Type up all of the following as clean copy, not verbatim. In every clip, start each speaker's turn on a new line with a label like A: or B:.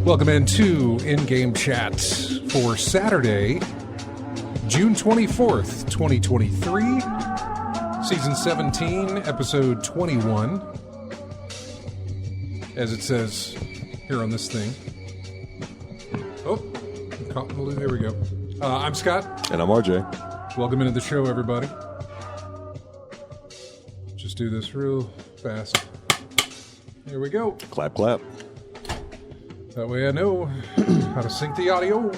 A: Welcome into In-Game Chat for Saturday, June 24th, 2023, Season 17, Episode 21, as it says here on this thing. Oh, caught in the loop. There we go. I'm Scott.
B: And I'm RJ.
A: Welcome into the show, everybody. Just do this real fast. Here we go.
B: Clap, clap.
A: That way I know how to sync the audio.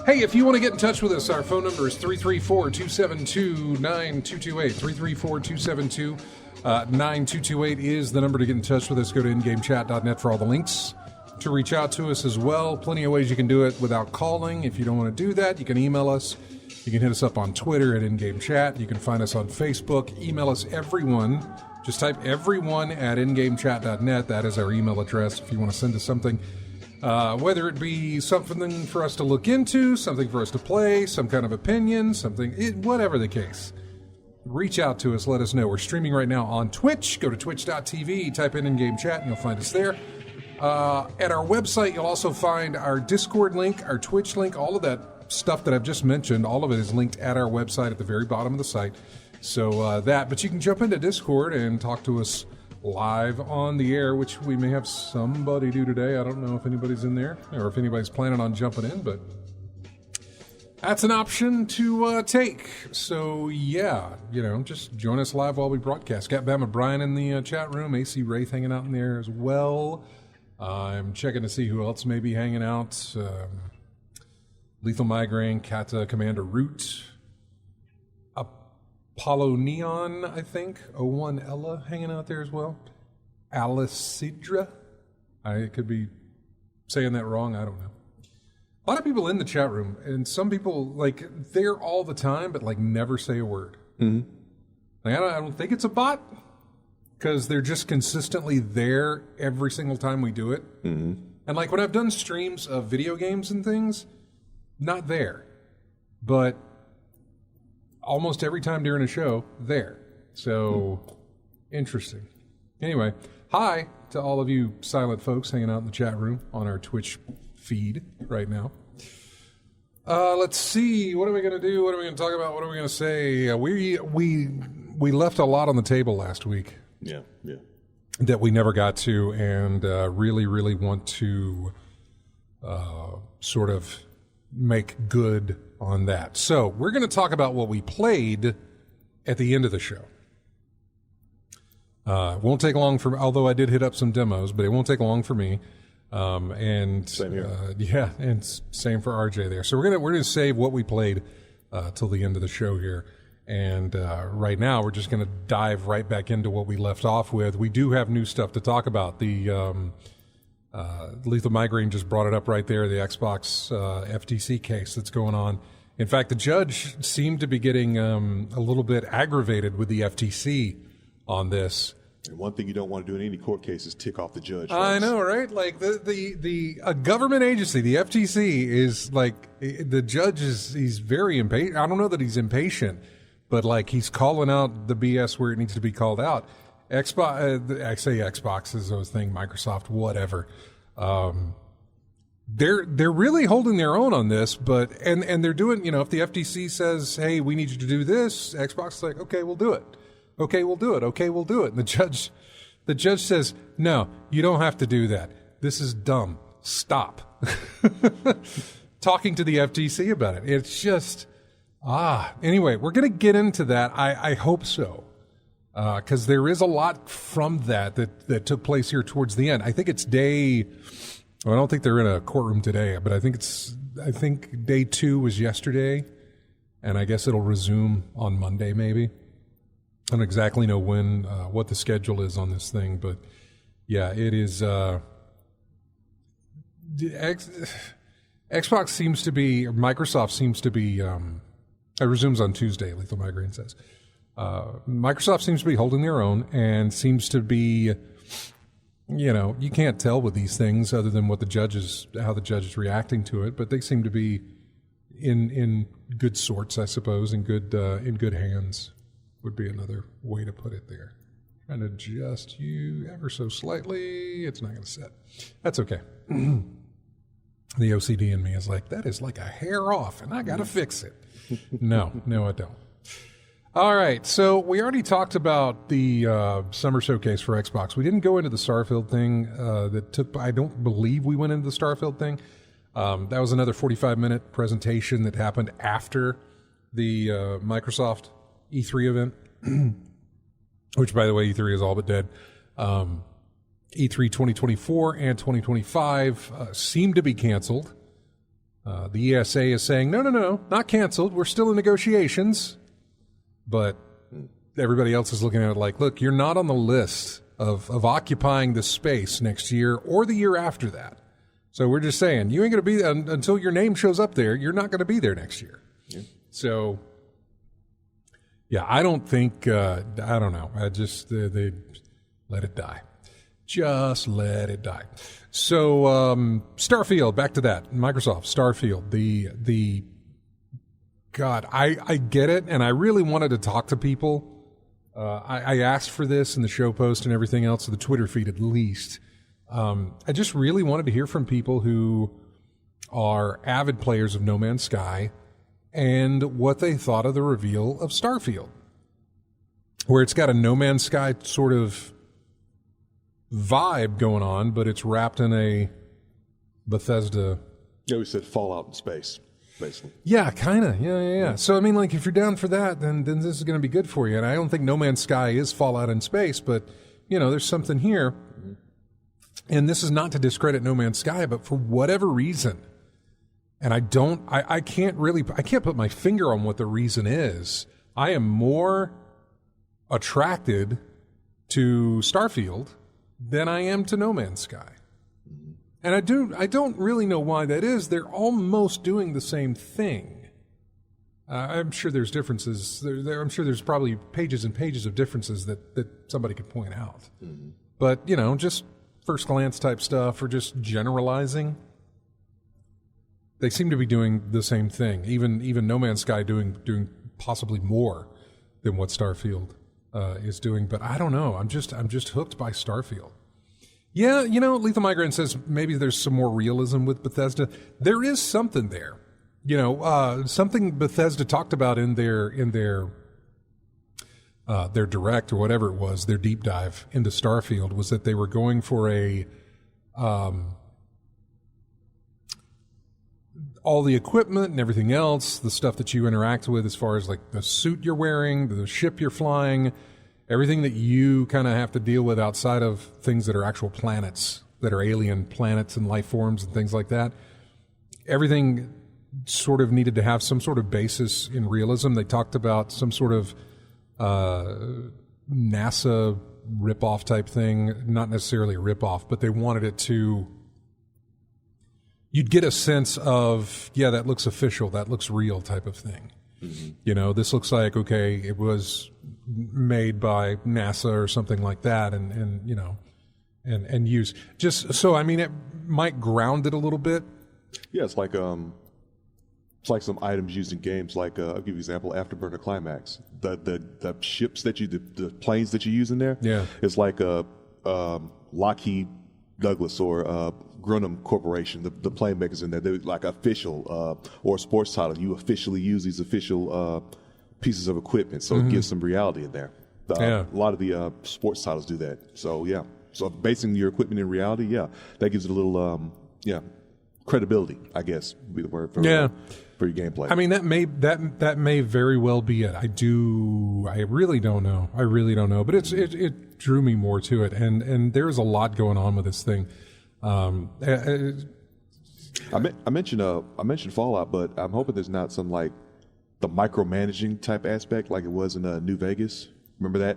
A: Hey, if you want to get in touch with us, our phone number is 334-272-9228. 334-272-9228 is the number to get in touch with us. Go to ingamechat.net for all the links to reach out to us as well. Plenty of ways you can do it without calling. If you don't want to do that, you can email us. You can hit us up on Twitter at InGameChat. You can find us on Facebook. Email us, everyone. Just type everyone at ingamechat.net. That is our email address if you want to send us something. Whether it be something for us to look into, something for us to play, some kind of opinion, whatever the case. Reach out to us. Let us know. We're streaming right now on Twitch. Go to twitch.tv. Type in In-Game Chat and you'll find us there. At our website, you'll also find our Discord link, our Twitch link, all of that stuff that I've just mentioned. All of it is linked at our website at the very bottom of the site. So but you can jump into Discord and talk to us live on the air, which we may have somebody do today. I don't know if anybody's in there or if anybody's planning on jumping in, but that's an option to take. So yeah, just join us live while we broadcast. Got Bama Brian in the chat room, AC Wraith hanging out in there as well. I'm checking to see who else may be hanging out. Lethal Migraine, Kata, Commander Root, Apollo Neon, I think. 01 Ella hanging out there as well. Alicidra. I could be saying that wrong. I don't know. A lot of people in the chat room, and some people, they're all the time, but, never say a word.
B: Mm-hmm.
A: I don't think it's a bot, because they're just consistently there every single time we do it.
B: Mm-hmm.
A: And, when I've done streams of video games and things, not there. But almost every time during a show, there. So, interesting. Anyway, hi to all of you silent folks hanging out in the chat room on our Twitch feed right now. Let's see. What are we going to do? What are we going to talk about? What are we going to say? We left a lot on the table last week.
B: Yeah.
A: That we never got to, and really, really want to sort of make good on that. So we're going to talk about what we played at the end of the show. Won't take long for, although I did hit up some demos, but it won't take long for me. And
B: same here.
A: Yeah, and same for RJ there. So we're gonna save what we played till the end of the show here. And right now we're just gonna dive right back into what we left off with. We do have new stuff to talk about. The Lethal Migraine just brought it up right there, the Xbox FTC case that's going on. In fact, the judge seemed to be getting a little bit aggravated with the FTC on this.
B: And one thing you don't want to do in any court case is tick off the judge.
A: I know, right? A government agency, the FTC, is the judge he's very impatient. I don't know that he's impatient, but he's calling out the BS where it needs to be called out. Xbox, I say Xbox is those thing, Microsoft, whatever. They're really holding their own on this, but and they're doing, if the FTC says, hey, we need you to do this, Xbox is like, okay, we'll do it. Okay, we'll do it. Okay, we'll do it. And the judge says, no, you don't have to do that. This is dumb. Stop. Talking to the FTC about it. It's just, anyway, we're going to get into that. I hope so. Because there is a lot from that took place here towards the end. I think it's I don't think they're in a courtroom today, but I think day 2 was yesterday, and I guess it'll resume on Monday maybe. I don't exactly know when, what the schedule is on this thing, but yeah, it is. Xbox seems to be, or Microsoft seems to be. It resumes on Tuesday. Lethal Migraine says Microsoft seems to be holding their own and seems to be. You can't tell with these things other than how the judge is reacting to it, but they seem to be in good sorts, I suppose, in good hands. Would be another way to put it there. Trying to adjust you ever so slightly. It's not going to set. That's okay. The OCD in me is like, that is like a hair off, and I got to fix it. No, I don't. All right, so we already talked about the summer showcase for Xbox. We didn't go into the Starfield thing. I don't believe we went into the Starfield thing. That was another 45-minute presentation that happened after the Microsoft E3 event, which, by the way, E3 is all but dead. E3 2024 and 2025 seem to be canceled. The ESA is saying, no, not canceled. We're still in negotiations. But everybody else is looking at it like, look, you're not on the list of occupying this space next year or the year after that. So we're just saying, you ain't going to be until your name shows up there. You're not going to be there next year. Yeah. So... yeah, I don't think, I don't know. I just, they let it die. Just let it die. So, Starfield, back to that. Microsoft, Starfield, God, I get it, and I really wanted to talk to people. I asked for this in the show post and everything else, the Twitter feed at least. I just really wanted to hear from people who are avid players of No Man's Sky, and what they thought of the reveal of Starfield, where it's got a No Man's Sky sort of vibe going on, but it's wrapped in a Bethesda.
B: Yeah, we said Fallout in space, basically.
A: Yeah, kind of. Yeah. So, I mean, like, if you're down for that, then this is going to be good for you. And I don't think No Man's Sky is Fallout in space, but, there's something here. And this is not to discredit No Man's Sky, but for whatever reason, and I can't put my finger on what the reason is. I am more attracted to Starfield than I am to No Man's Sky. And I don't really know why that is. They're almost doing the same thing. I'm sure there's differences. I'm sure there's probably pages and pages of differences that somebody could point out. Mm-hmm. But, just first glance type stuff or just generalizing. They seem to be doing the same thing. Even No Man's Sky doing possibly more than what Starfield is doing. But I don't know. I'm just hooked by Starfield. Yeah, Lethal Migraine says maybe there's some more realism with Bethesda. There is something there. Something Bethesda talked about in their direct or whatever it was, their deep dive into Starfield, was that they were going for a all the equipment and everything else, the stuff that you interact with as far as like the suit you're wearing, the ship you're flying, everything that you kind of have to deal with outside of things that are actual planets, that are alien planets and life forms and things like that. Everything sort of needed to have some sort of basis in realism. They talked about some sort of NASA ripoff type thing, not necessarily a ripoff, but they wanted it to... you'd get a sense of, yeah, that looks official, that looks real type of thing. Mm-hmm. This looks like, okay, it was made by NASA or something like that, and used. Just so, I mean, it might ground it a little bit.
B: Yeah, it's like some items used in games. Like I'll give you an example: Afterburner Climax. The ships the planes that you use in there.
A: Yeah,
B: it's like Lockheed Douglas or Grunham Corporation, the plane makers in there. They're like official or sports title. You officially use these official pieces of equipment, so it gives some reality in there. A lot of the sports titles do that. So yeah, so basing your equipment in reality, that gives it a little credibility, I guess would be the word for your gameplay.
A: I mean, that may very well be it. I really don't know, but it drew me more to it, and there's a lot going on with this thing.
B: I mentioned Fallout, but I'm hoping there's not some like the micromanaging type aspect like it was in New Vegas. Remember that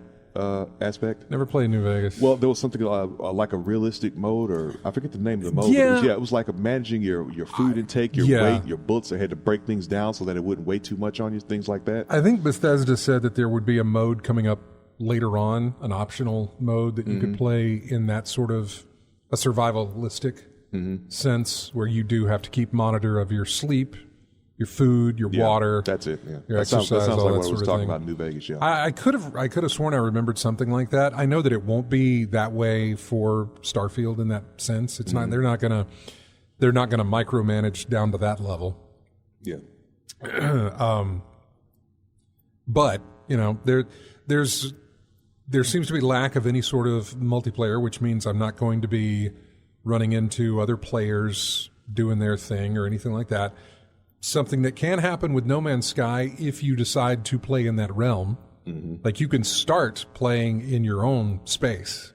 B: aspect?
A: Never played New Vegas.
B: Well, there was something like a realistic mode, or I forget the name of the mode.
A: Yeah,
B: it was like managing your food intake, your weight, your bullets. They had to break things down so that it wouldn't weigh too much on you, things like that.
A: I think Bethesda said that there would be a mode coming up later on, an optional mode that you could play in that sort of a survivalistic sense, where you do have to keep monitor of your sleep, your food, your water.
B: That's it. Yeah.
A: Your
B: That
A: exercise,
B: sounds
A: all
B: like
A: that
B: what I
A: sort
B: was
A: of
B: talking
A: thing.
B: about in New Vegas. Yeah.
A: I could have sworn I remembered something like that. I know that it won't be that way for Starfield in that sense. It's not. They're not gonna micromanage down to that level.
B: Yeah.
A: But there seems to be lack of any sort of multiplayer, which means I'm not going to be running into other players doing their thing or anything like that. Something that can happen with No Man's Sky if you decide to play in that realm. Like you can start playing in your own space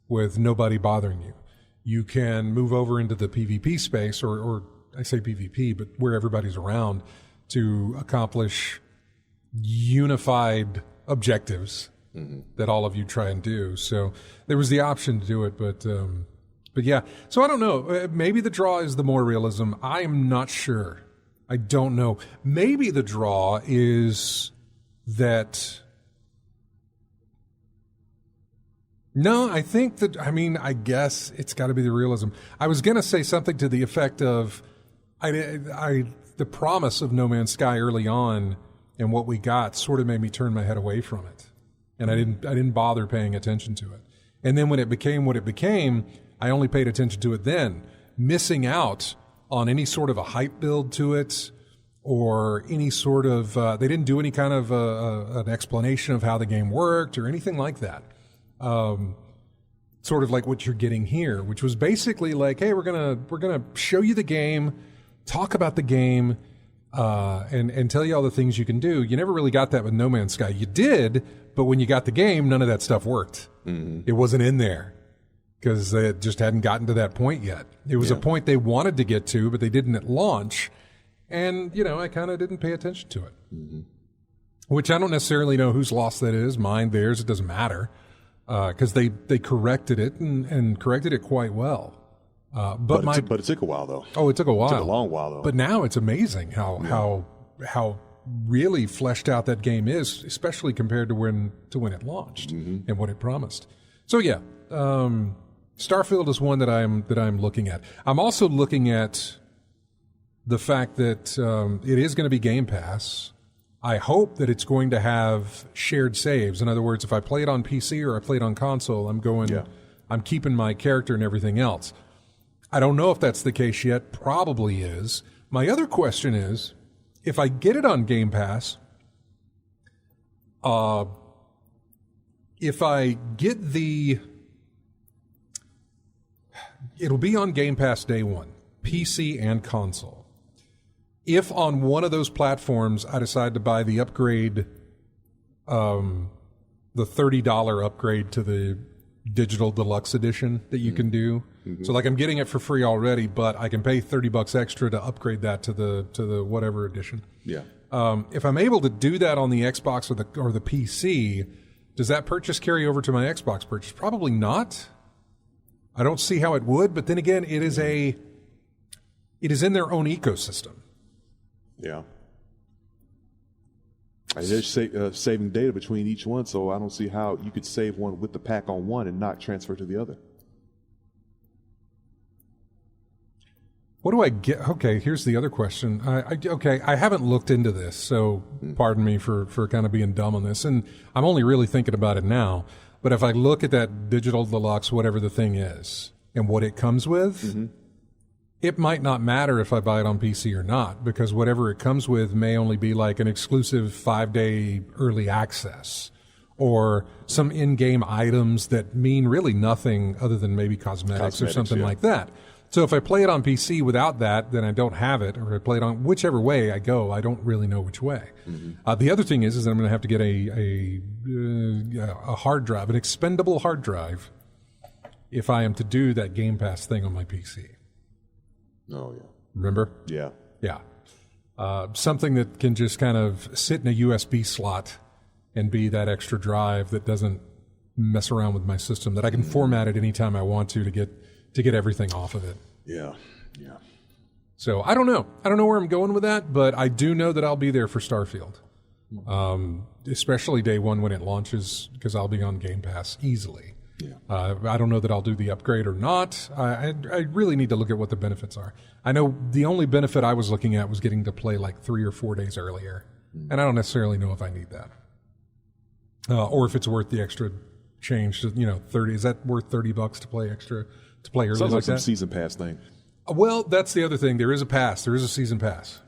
A: with nobody bothering you. You can move over into the PvP space, or I say PvP, but where everybody's around, to accomplish unified objectives that all of you try and do. So there was the option to do it, but yeah. So I don't know. Maybe the draw is the more realism. I am not sure. I don't know. Maybe the draw is that. No, I think that. I mean, I guess it's got to be the realism. I was going to say something to the effect of, the promise of No Man's Sky early on and what we got sort of made me turn my head away from it, and I didn't bother paying attention to it. And then when it became what it became, I only paid attention to it then, missing out on any sort of a hype build to it, or any sort of they didn't do any kind of an explanation of how the game worked or anything like that. Sort of like what you're getting here, which was basically like, hey, we're gonna show you the game, talk about the game, and tell you all the things you can do. You never really got that with No Man's Sky. You did, but when you got the game, none of that stuff worked. It wasn't in there because they just hadn't gotten to that point yet. It was a point they wanted to get to, but they didn't at launch. And, I kind of didn't pay attention to it. Which I don't necessarily know whose loss that is, mine, theirs, it doesn't matter. Because they corrected it and corrected it quite well. But
B: it took a while, though.
A: Oh, it took a while.
B: It took a long while, though.
A: But now it's amazing how really fleshed out that game is, especially compared to when it launched and what it promised. So yeah, Starfield is one that I'm looking at. I'm also looking at the fact that it is going to be Game Pass. I hope that it's going to have shared saves. In other words, if I play it on PC or I play it on console, I'm keeping my character and everything else. I don't know if that's the case yet. Probably is. My other question is, if I get it on Game Pass, if I get it'll be on Game Pass day one, PC and console. If on one of those platforms I decide to buy the upgrade, the $30 upgrade to the digital deluxe edition that you can do. So like I'm getting it for free already, but I can pay $30 extra to upgrade that to the whatever edition.
B: Yeah.
A: If I'm able to do that on the Xbox or the PC, does that purchase carry over to my Xbox purchase? Probably not. I don't see how it would, but then again, it is in their own ecosystem.
B: Yeah. And they're saving data between each one, so I don't see how you could save one with the pack on one and not transfer to the other.
A: What do I get? Okay, here's the other question. I haven't looked into this, so pardon me for kind of being dumb on this, and I'm only really thinking about it now. But if I look at that digital deluxe, whatever the thing is, and what it comes with, it might not matter if I buy it on PC or not, because whatever it comes with may only be like an exclusive 5-day early access, or some in-game items that mean really nothing other than maybe cosmetics or something like that. So if I play it on PC without that, then I don't have it. Or if I play it on whichever way I go, I don't really know which way. The other thing is that I'm going to have to get a hard drive, an expendable hard drive, if I am to do that Game Pass thing on my PC.
B: Oh, yeah.
A: Remember?
B: Yeah.
A: Yeah. Something that can just kind of sit in a USB slot and be that extra drive that doesn't mess around with my system, that I can format it anytime I want to get everything off of it.
B: Yeah, yeah.
A: So I don't know. I don't know where I'm going with that, but I do know that I'll be there for Starfield, especially day one when it launches, because I'll be on Game Pass easily.
B: Yeah.
A: I don't know that I'll do the upgrade or not. I really need to look at what the benefits are. I know the only benefit I was looking at was getting to play like 3 or 4 days earlier, and I don't necessarily know if I need that. Or if it's worth the extra change to, 30. Is that worth $30 to play extra, to play early?
B: Sounds like some
A: that?
B: season pass thing.
A: Well, that's the other thing. There is a pass. There is a season pass.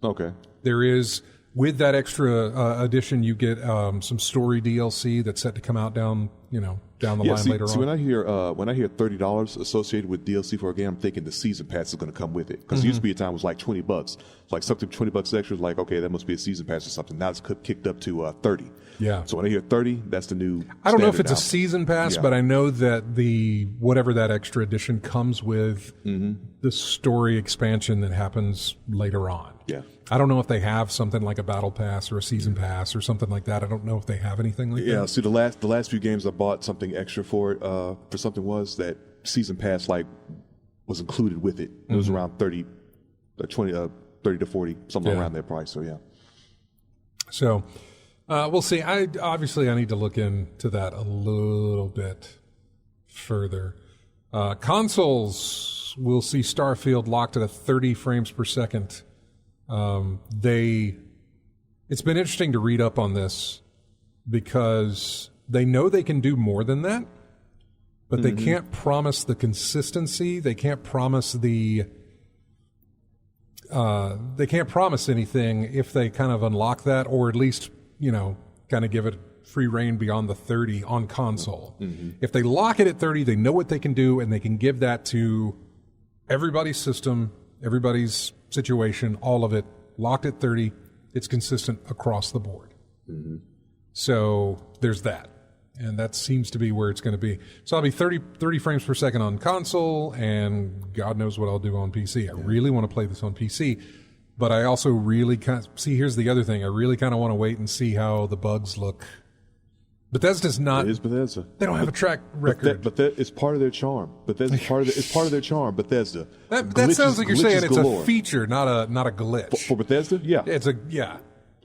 B: Okay.
A: There is, with that extra addition, you get some story DLC that's set to come out down the line later on.
B: When I hear $30 associated with DLC for a game, I'm thinking the season pass is going to come with it. Because it used to be a time it was like $20. It's like something $20 extra. Like, okay, that must be a season pass or something. Now it's kicked up to 30.
A: Yeah.
B: So when I hear 30, that's the new.
A: I don't know if it's
B: now.
A: a season pass, but I know that the whatever that extra edition comes with the story expansion that happens later on.
B: Yeah.
A: I don't know if they have something like a battle pass or a season pass or something like that. I don't know if they have anything like that.
B: Yeah. See, the last few games I bought something extra for it. For something was that season pass was included with it. It was around 30 to 40, something around that price. So yeah.
A: So. We'll see. I need to look into that a little bit further. Consoles will see Starfield locked at 30 frames per second. It's been interesting to read up on this because they know they can do more than that, but they can't promise the consistency. They can't promise they can't promise anything if they kind of unlock that, or at least kind of give it free reign beyond the 30 on console. If they lock it at 30, they know what they can do, and they can give that to everybody's system, everybody's situation, all of it, locked at 30. It's consistent across the board. So there's that. And that seems to be where it's going to be. So I'll be 30 frames per second on console, and God knows what I'll do on PC. I really want to play this on PC. But I also really here's the other thing. I really kind of want to wait and see how the bugs look. Bethesda's not.
B: It is Bethesda.
A: They don't have a track record.
B: But that is part of their charm. It's part of their charm. Bethesda.
A: That sounds like you're saying it's a feature, not a glitch.
B: For Bethesda, yeah.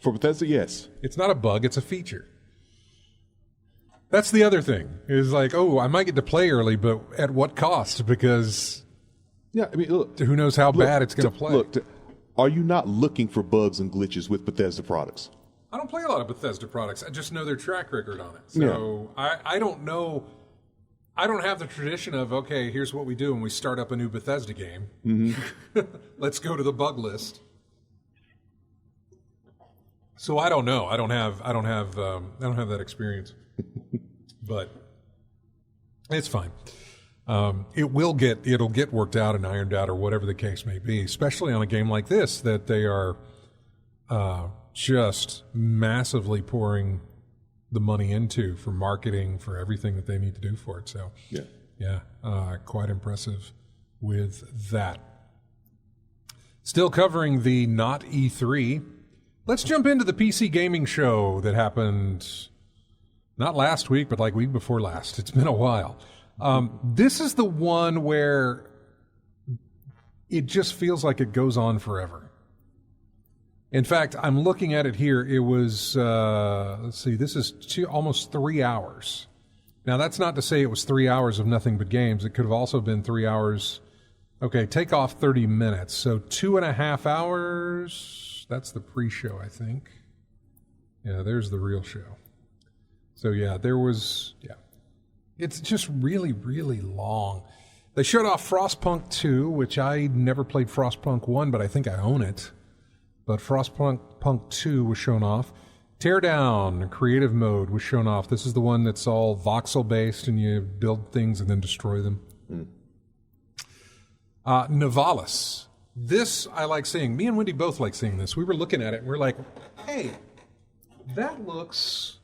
B: For Bethesda, yes.
A: It's not a bug. It's a feature. That's the other thing. Is like, I might get to play early, but at what cost? Because
B: look,
A: who knows how bad it's going to play.
B: Are you not looking for bugs and glitches with Bethesda products?
A: I don't play a lot of Bethesda products. I just know their track record on it. So I don't know. I don't have the tradition of, okay, here's what we do when we start up a new Bethesda game. Let's go to the bug list. So I don't know. I don't have that experience. But it's fine. It'll get worked out and ironed out, or whatever the case may be, especially on a game like this that they are just massively pouring the money into for marketing, for everything that they need to do for it. So quite impressive with that. Still covering the not E3. Let's jump into the PC gaming show that happened not last week, but like week before last. It's been a while. This is the one where it just feels like it goes on forever. In fact, I'm looking at it here. It was, this is almost 3 hours. Now, that's not to say it was 3 hours of nothing but games. It could have also been 3 hours. Okay, take off 30 minutes. So 2.5 hours. That's the pre-show, I think. Yeah, there's the real show. So, it's just really, really long. They showed off Frostpunk 2, which I never played Frostpunk 1, but I think I own it. But Frostpunk 2 was shown off. Teardown creative mode was shown off. This is the one that's all voxel based and you build things and then destroy them. Nivalis. This I like seeing. Me and Wendy both like seeing this. We were looking at it and we're like, hey, that looks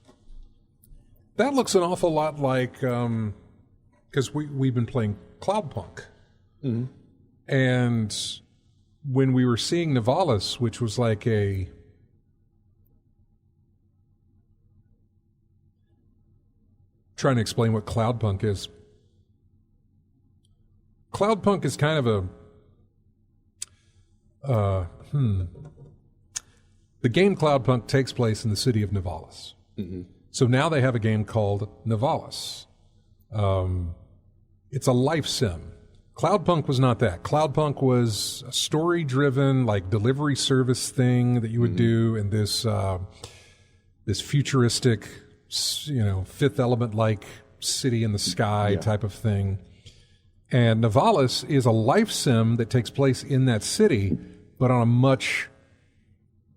A: an awful lot like, because we've been playing Cloudpunk. Mm-hmm. And when we were seeing Nivalis, which was like a trying to explain what Cloudpunk is. Cloudpunk is kind of the game Cloudpunk takes place in the city of Nivalis. Mm-hmm. So now they have a game called Nivalis. It's a life sim. Cloudpunk was not that. Cloudpunk was a story-driven, like delivery service thing that you would do in this futuristic, Fifth Element-like city in the sky type of thing. And Nivalis is a life sim that takes place in that city, but on a much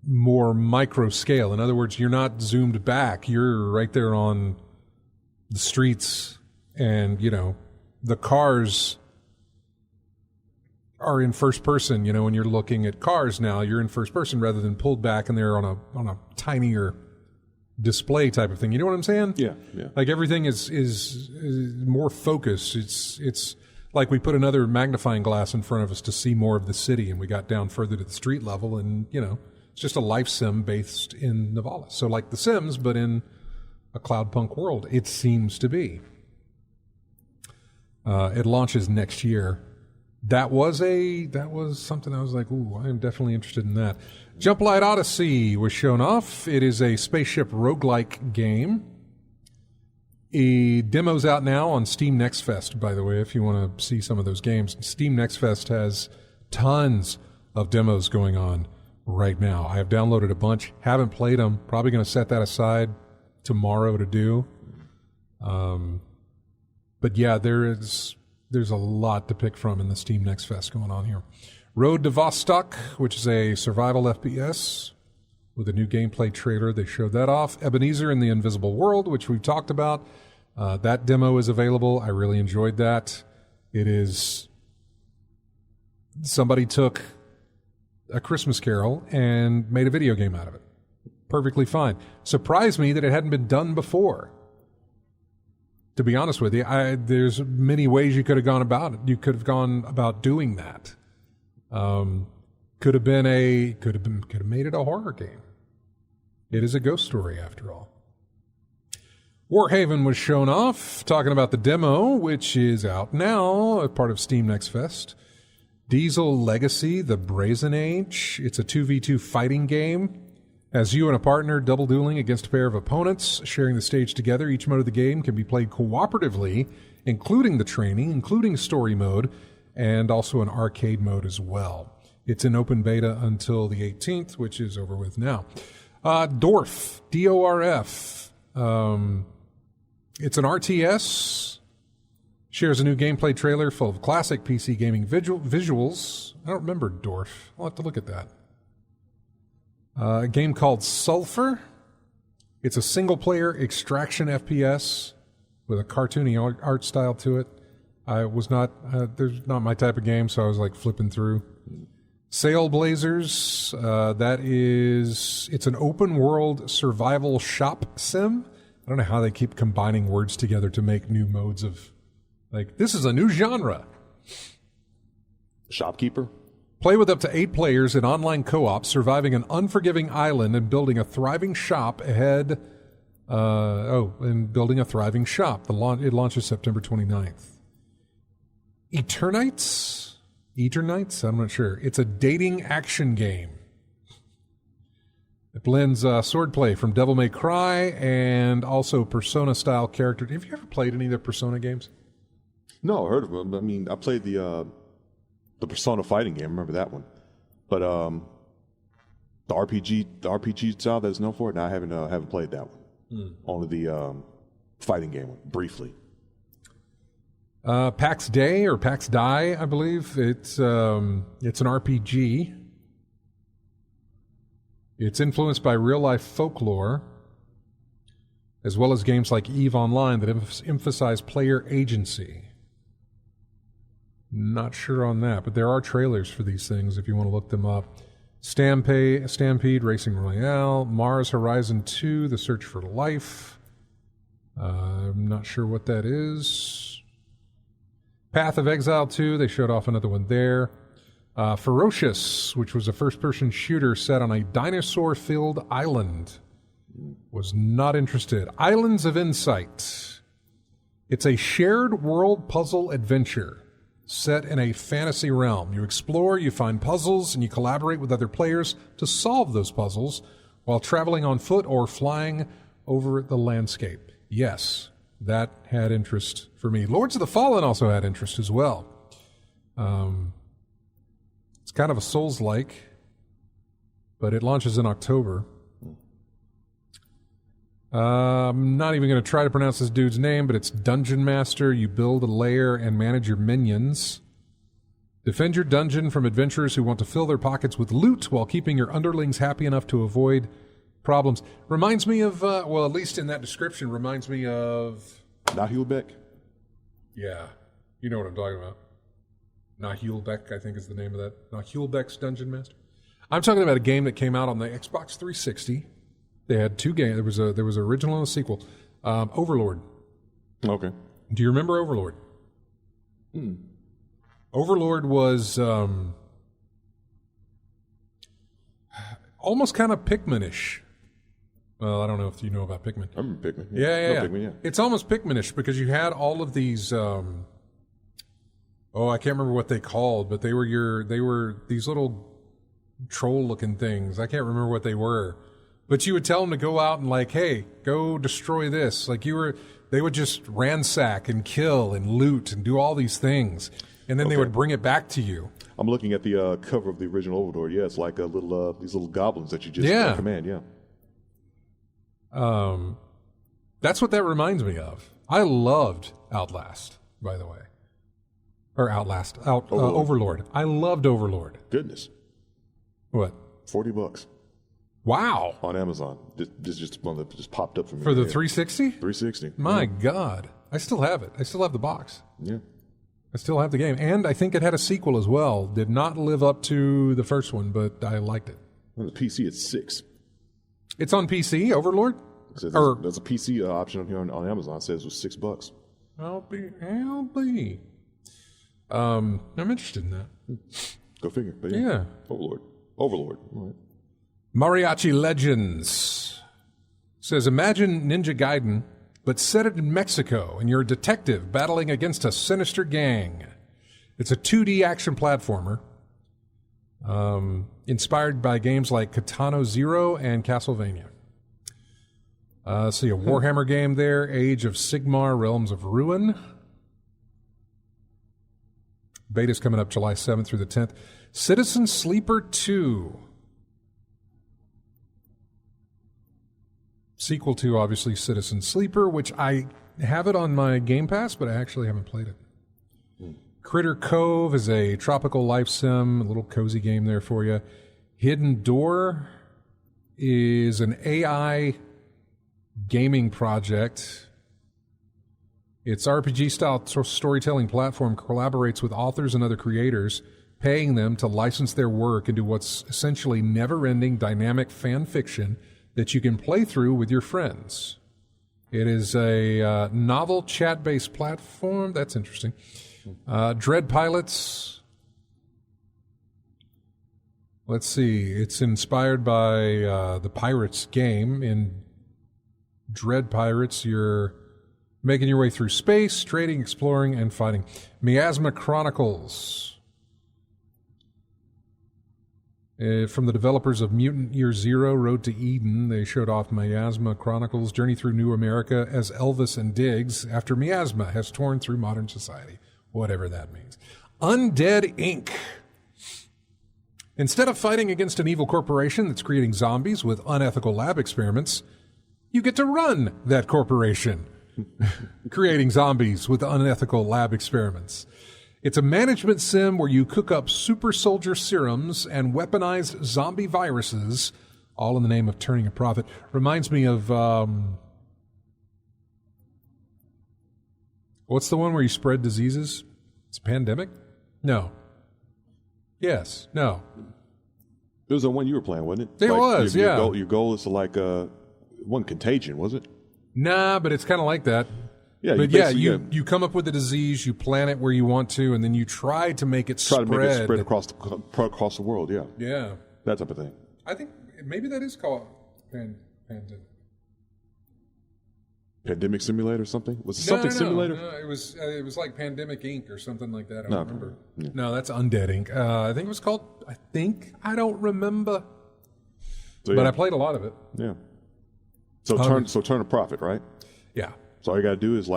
A: more micro scale. In other words, you're not zoomed back. You're right there on the streets, and, the cars are in first person. When you're looking at cars now, you're in first person rather than pulled back and they're on a tinier display type of thing. You know what I'm saying?
B: Yeah.
A: Like everything is more focused. It's like we put another magnifying glass in front of us to see more of the city, and we got down further to the street level, and it's just a life sim based in Nivalis. So like The Sims, but in a Cloudpunk world, it seems to be. It launches next year. That was something I was like, ooh, I am definitely interested in that. Jump Light Odyssey was shown off. It is a spaceship roguelike game. A demo's out now on Steam Next Fest, by the way, if you want to see some of those games. Steam Next Fest has tons of demos going on right now. I have downloaded a bunch, haven't played them, probably going to set that aside tomorrow to do. But yeah, there's a lot to pick from in the Steam Next Fest going on here. Road to Vostok, which is a survival FPS with a new gameplay trailer. They showed that off. Ebenezer in the Invisible World, which we've talked about. That demo is available. I really enjoyed that. It is... Somebody took A Christmas Carol and made a video game out of it. Perfectly fine. Surprised me that it hadn't been done before. To be honest with you, there's many ways you could have gone about it. You could have gone about doing that. Could have made it a horror game. It is a ghost story after all. Warhaven was shown off, talking about the demo, which is out now, a part of Steam Next Fest. Diesel Legacy, The Brazen Age. It's a 2v2 fighting game. As you and a partner double dueling against a pair of opponents, sharing the stage together, each mode of the game can be played cooperatively, including the training, including story mode, and also an arcade mode as well. It's in open beta until the 18th, which is over with now. Dorf, D-O-R-F. It's an RTS. Shares a new gameplay trailer full of classic PC gaming visuals. I don't remember Dorf. I'll have to look at that. A game called Sulfur. It's a single-player extraction FPS with a cartoony art style to it. There's not my type of game, so I was like flipping through. Sail Blazers, it's an open-world survival shop sim. I don't know how they keep combining words together to make new modes of, this is a new genre.
B: Shopkeeper?
A: Play with up to 8 players in online co-op, surviving an unforgiving island and building a thriving shop ahead. Building a thriving shop. It launches September 29th. Eternites? I'm not sure. It's a dating action game. It blends swordplay from Devil May Cry and also Persona-style characters. Have you ever played any of the Persona games?
B: No, I heard of them. I mean, I played the Persona fighting game. I remember that one. But the RPG style that's known for it, no, I haven't played that one. Only the fighting game one, briefly. PAX Day or PAX Die, I believe. It's an RPG.
A: It's influenced by real-life folklore, as well as games like EVE Online that emphasize player agency. Not sure on that, but there are trailers for these things if you want to look them up. Stampede Racing Royale, Mars Horizon 2, The Search for Life. I'm not sure what that is. Path of Exile 2, they showed off another one there. Ferocious, which was a first-person shooter set on a dinosaur-filled island. Was not interested. Islands of Insight. It's a shared world puzzle adventure set in a fantasy realm. You explore, you find puzzles, and you collaborate with other players to solve those puzzles while traveling on foot or flying over the landscape. Yes, that had interest for me. Lords of the Fallen also had interest as well. It's kind of a Souls-like, but it launches in October. I'm not even going to try to pronounce this dude's name, but it's Dungeon Master. You build a lair and manage your minions. Defend your dungeon from adventurers who want to fill their pockets with loot while keeping your underlings happy enough to avoid problems. Reminds me of, well, at least in that description, reminds me of...
B: Nahulbeck?
A: Yeah. You know what I'm talking about. Nahulbeck, I think is the name of that. Nahulbeck's Dungeon Master. I'm talking about a game that came out on the Xbox 360. They had two games. There was an original and a sequel. Overlord.
B: Okay.
A: Do you remember Overlord? Overlord was almost kind of Pikmin-ish. Well, I don't know if you know about Pikmin.
B: I remember Pikmin.
A: Yeah.
B: Pikmin, yeah.
A: It's almost Pikmin-ish because you had all of these. I can't remember what they called, but they were these little troll-looking things. I can't remember what they were. But you would tell them to go out and like, hey, go destroy this. Like they would just ransack and kill and loot and do all these things. And then they would bring it back to you.
B: I'm looking at the cover of the original Overlord. Yeah, it's like a little these little goblins that you just command. Yeah.
A: That's what that reminds me of. I loved Outlast, by the way. Or Overlord. I loved Overlord.
B: Goodness.
A: What?
B: $40.
A: Wow.
B: On Amazon. This just one that just popped up for me.
A: For the 360?
B: 360.
A: My God. I still have it. I still have the box.
B: Yeah.
A: I still have the game. And I think it had a sequel as well. Did not live up to the first one, but I liked it.
B: On the PC, it's $6.
A: It's on PC, Overlord?
B: There's a PC option on here on Amazon. It says it was $6.
A: I'll be. I'm interested in that.
B: Go figure. But
A: yeah.
B: Overlord. All right.
A: Mariachi Legends says, imagine Ninja Gaiden, but set it in Mexico, and you're a detective battling against a sinister gang. It's a 2D action platformer, inspired by games like Katano Zero and Castlevania. See a Warhammer game there, Age of Sigmar, Realms of Ruin. Beta's coming up July 7th through the 10th. Citizen Sleeper 2. Sequel to, obviously, Citizen Sleeper, which I have it on my Game Pass, but I actually haven't played it. Critter Cove is a tropical life sim, a little cozy game there for you. Hidden Door is an AI gaming project. Its RPG-style storytelling platform collaborates with authors and other creators, paying them to license their work into what's essentially never-ending dynamic fan fiction that you can play through with your friends. It is a novel chat-based platform. That's interesting. Dread Pilots. Let's see. It's inspired by the Pirates game. In Dread Pirates, you're making your way through space, trading, exploring, and fighting. Miasma Chronicles. From the developers of Mutant Year Zero, Road to Eden, they showed off Miasma Chronicles, Journey Through New America as Elvis and Diggs after miasma has torn through modern society. Whatever that means. Undead Inc. Instead of fighting against an evil corporation that's creating zombies with unethical lab experiments, you get to run that corporation, creating zombies with unethical lab experiments. It's a management sim where you cook up super soldier serums and weaponized zombie viruses, all in the name of turning a profit. Reminds me of, what's the one where you spread diseases? It's a pandemic? No. Yes. No.
B: It was the one you were playing, wasn't it?
A: It was, yeah.
B: Your goal is to one Contagion, was it?
A: Nah, but it's kind of like that.
B: Yeah,
A: but you come up with a disease, you plant it where you want to, and then you try to make it spread.
B: Try to make it spread across the world, yeah.
A: Yeah.
B: That type of thing.
A: I think maybe that is called pandemic.
B: Pandemic Simulator or something? Was it something Simulator?
A: No, it was like Pandemic Inc. or something like that. I don't remember.
B: Yeah.
A: No, that's Undead Inc. I think it was called, I don't remember.
B: So,
A: but I played a lot of it.
B: Yeah. So turn a profit, right?
A: Yeah.
B: So all you got to do is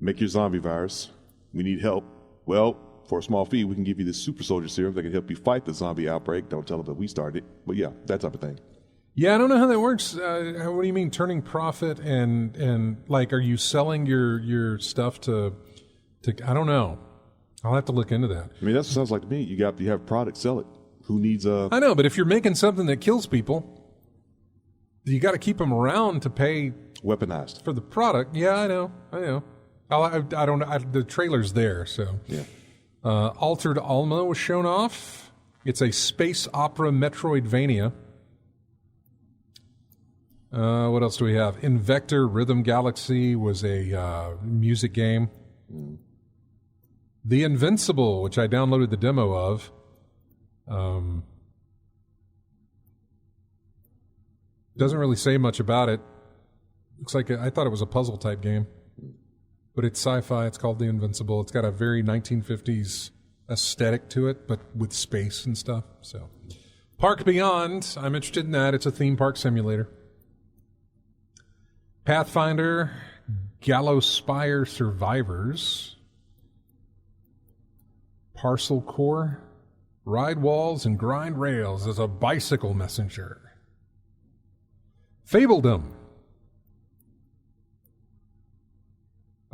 B: make your zombie virus. We need help. Well, for a small fee, we can give you this super soldier serum that can help you fight the zombie outbreak. Don't tell them that we started. But yeah, that type of thing.
A: Yeah, I don't know how that works. What do you mean turning profit and are you selling your stuff to I don't know. I'll have to look into that.
B: I mean, that's what it sounds like to me. You have a product, sell it. Who needs
A: I know, but if you're making something that kills people, you got to keep them around to pay
B: weaponized
A: for the product. Yeah, I know. I don't know. The trailer's there, so.
B: Yeah.
A: Altered Alma was shown off. It's a space opera Metroidvania. What else do we have? Invector Rhythm Galaxy was a music game. The Invincible, which I downloaded the demo of. Doesn't really say much about it. Looks like I thought it was a puzzle type game. But it's sci-fi. It's called The Invincible. It's got a very 1950s aesthetic to it, but with space and stuff. So, Park Beyond, I'm interested in that. It's a theme park simulator. Pathfinder, Gallowspire Survivors, Parcel Core, Ride Walls and Grind Rails as a bicycle messenger. Fabledom.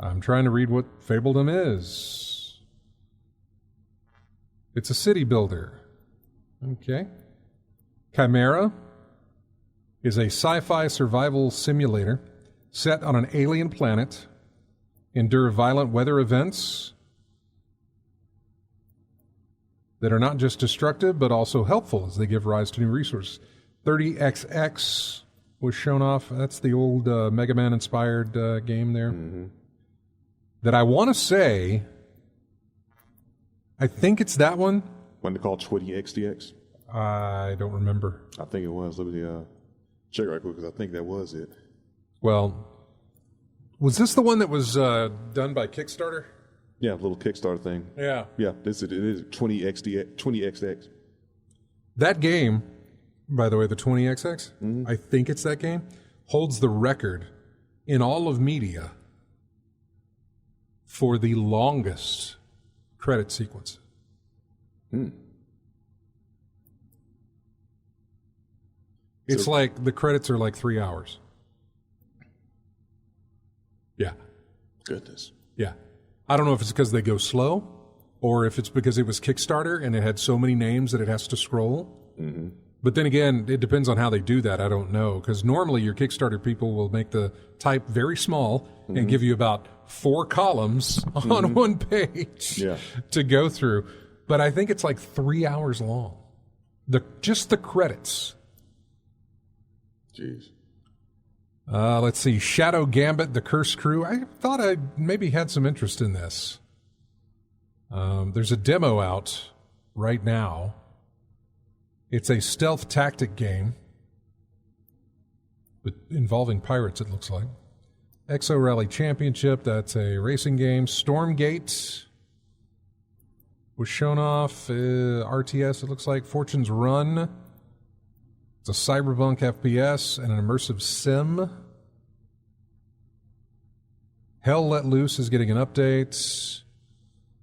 A: I'm trying to read what Fabledom is. It's a city builder. Okay. Chimera is a sci-fi survival simulator set on an alien planet, endure violent weather events that are not just destructive but also helpful as they give rise to new resources. 30XX was shown off. That's the old Mega Man-inspired game there. Mm-hmm. That I want to say, I think it's that one.
B: Wasn't it called 20XDX?
A: I don't remember.
B: I think it was. Let me check right quick because I think that was it.
A: Well, was this the one that was done by Kickstarter?
B: Yeah, a little Kickstarter thing.
A: Yeah.
B: Yeah, it is 20XX.
A: That game, by the way, the 20XX, I think it's that game, holds the record in all of media for the longest credit sequence. It's like the credits are like 3 hours. Yeah.
B: Goodness.
A: Yeah. I don't know if it's because they go slow or if it's because it was Kickstarter and it had so many names that it has to scroll. Mm-hmm. But then again, it depends on how they do that. I don't know. Because normally your Kickstarter people will make the type very small and give you about 4 columns on one page to go through. But I think it's like 3 hours long. Just the credits.
B: Jeez.
A: Let's see. Shadow Gambit, The Cursed Crew. I thought I maybe had some interest in this. There's a demo out right now. It's a stealth tactic game, but involving pirates, it looks like. Exo Rally Championship, that's a racing game. Stormgate was shown off. RTS, it looks like. Fortune's Run. It's a cyberpunk FPS and an immersive sim. Hell Let Loose is getting an update.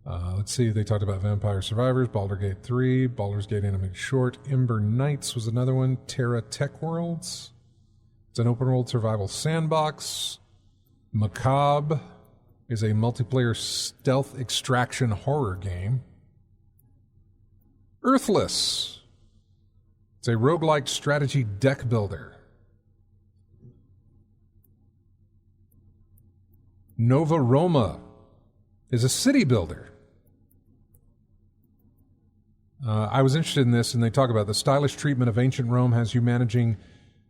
A: Let's see, they talked about Vampire Survivors, Baldur's Gate 3, Baldur's Gate Animated Short, Ember Knights was another one, Terra Tech Worlds. It's an open-world survival sandbox. Macabre is a multiplayer stealth extraction horror game. Earthless. It's a roguelike strategy deck builder. Nova Roma is a city builder. I was interested in this, and they talk about the stylish treatment of ancient Rome has you managing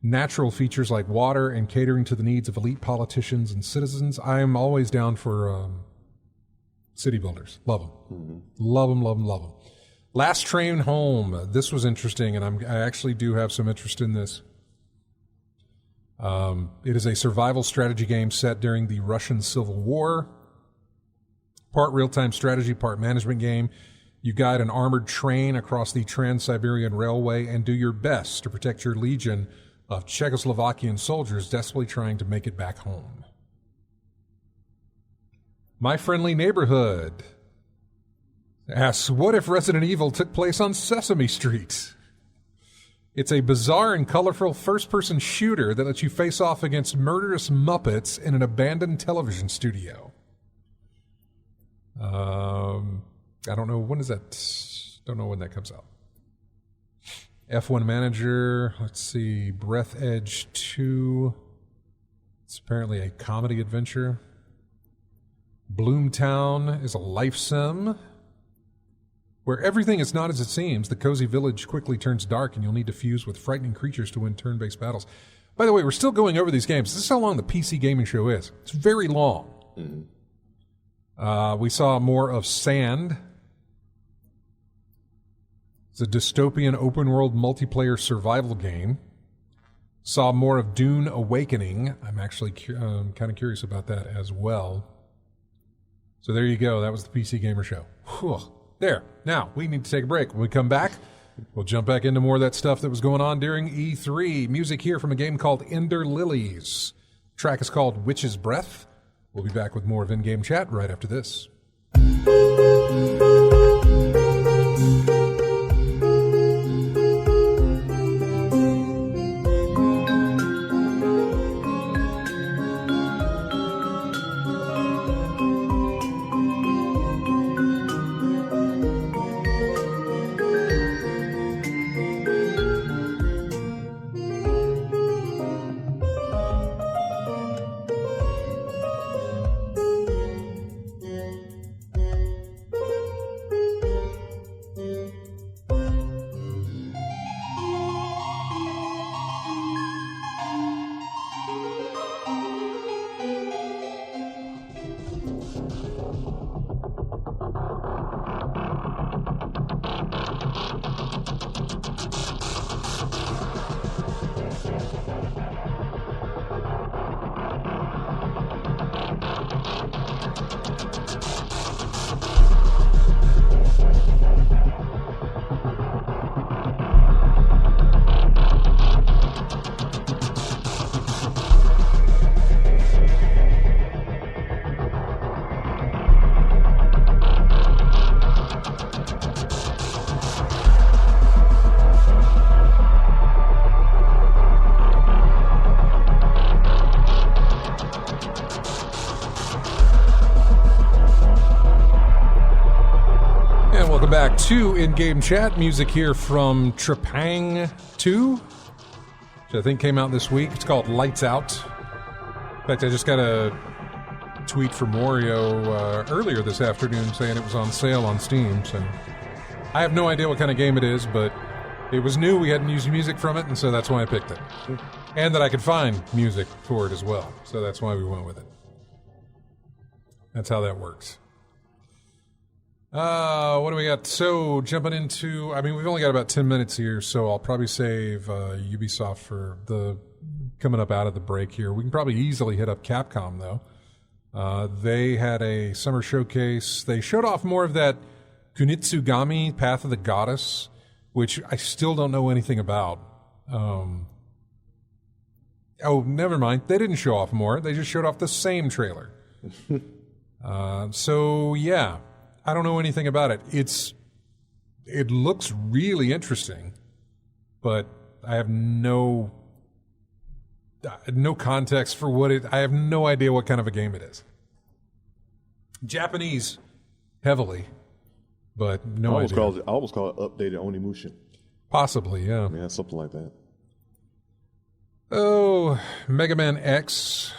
A: natural features like water and catering to the needs of elite politicians and citizens. I am always down for city builders. Love them. Mm-hmm. Love them, love them, love them. Last Train Home. This was interesting, and I actually do have some interest in this. It is a survival strategy game set during the Russian Civil War. Part real-time strategy, part management game. You guide an armored train across the Trans-Siberian Railway and do your best to protect your legion of Czechoslovakian soldiers desperately trying to make it back home. My Friendly Neighborhood asks, what if Resident Evil took place on Sesame Street? It's a bizarre and colorful first-person shooter that lets you face off against murderous Muppets in an abandoned television studio. I don't know, when is that? Don't know when that comes out. F1 Manager, let's see, Breath Edge 2. It's apparently a comedy adventure. Bloomtown is a life sim. Where everything is not as it seems, the cozy village quickly turns dark and you'll need to fuse with frightening creatures to win turn-based battles. By the way, we're still going over these games. This is how long the PC gaming show is. It's very long. Mm-hmm. We saw more of Sand. It's a dystopian open-world multiplayer survival game. Saw more of Dune Awakening. I'm actually kind of curious about that as well. So there you go. That was the PC Gamer Show. Whew. There. Now, we need to take a break. When we come back, we'll jump back into more of that stuff that was going on during E3. Music here from a game called Ender Lilies. The track is called Witch's Breath. We'll be back with more of In-Game Chat right after this. Back to In-Game Chat. Music here from Trepang 2, which I think came out this week. It's called Lights Out. In fact, I just got a tweet from Wario earlier this afternoon saying it was on sale on Steam. So I have no idea what kind of game it is, but it was new. We hadn't used music from it, and so that's why I picked it. And that I could find music for it as well. So that's why we went with it. That's how that works. What do we got? So, jumping into... I mean, we've only got about 10 minutes here, so I'll probably save Ubisoft for the... coming up out of the break here. We can probably easily hit up Capcom, though. They had a summer showcase. They showed off more of that Kunitsugami, Path of the Goddess, which I still don't know anything about. Oh, never mind. They didn't show off more. They just showed off the same trailer. So, yeah. I don't know anything about it. It looks really interesting, but I have no context for what it... I have no idea what kind of a game it is. Japanese, heavily, but no idea.
B: I almost call it updated Onimusha.
A: Possibly, yeah.
B: Yeah, something like that.
A: Oh, Mega Man X.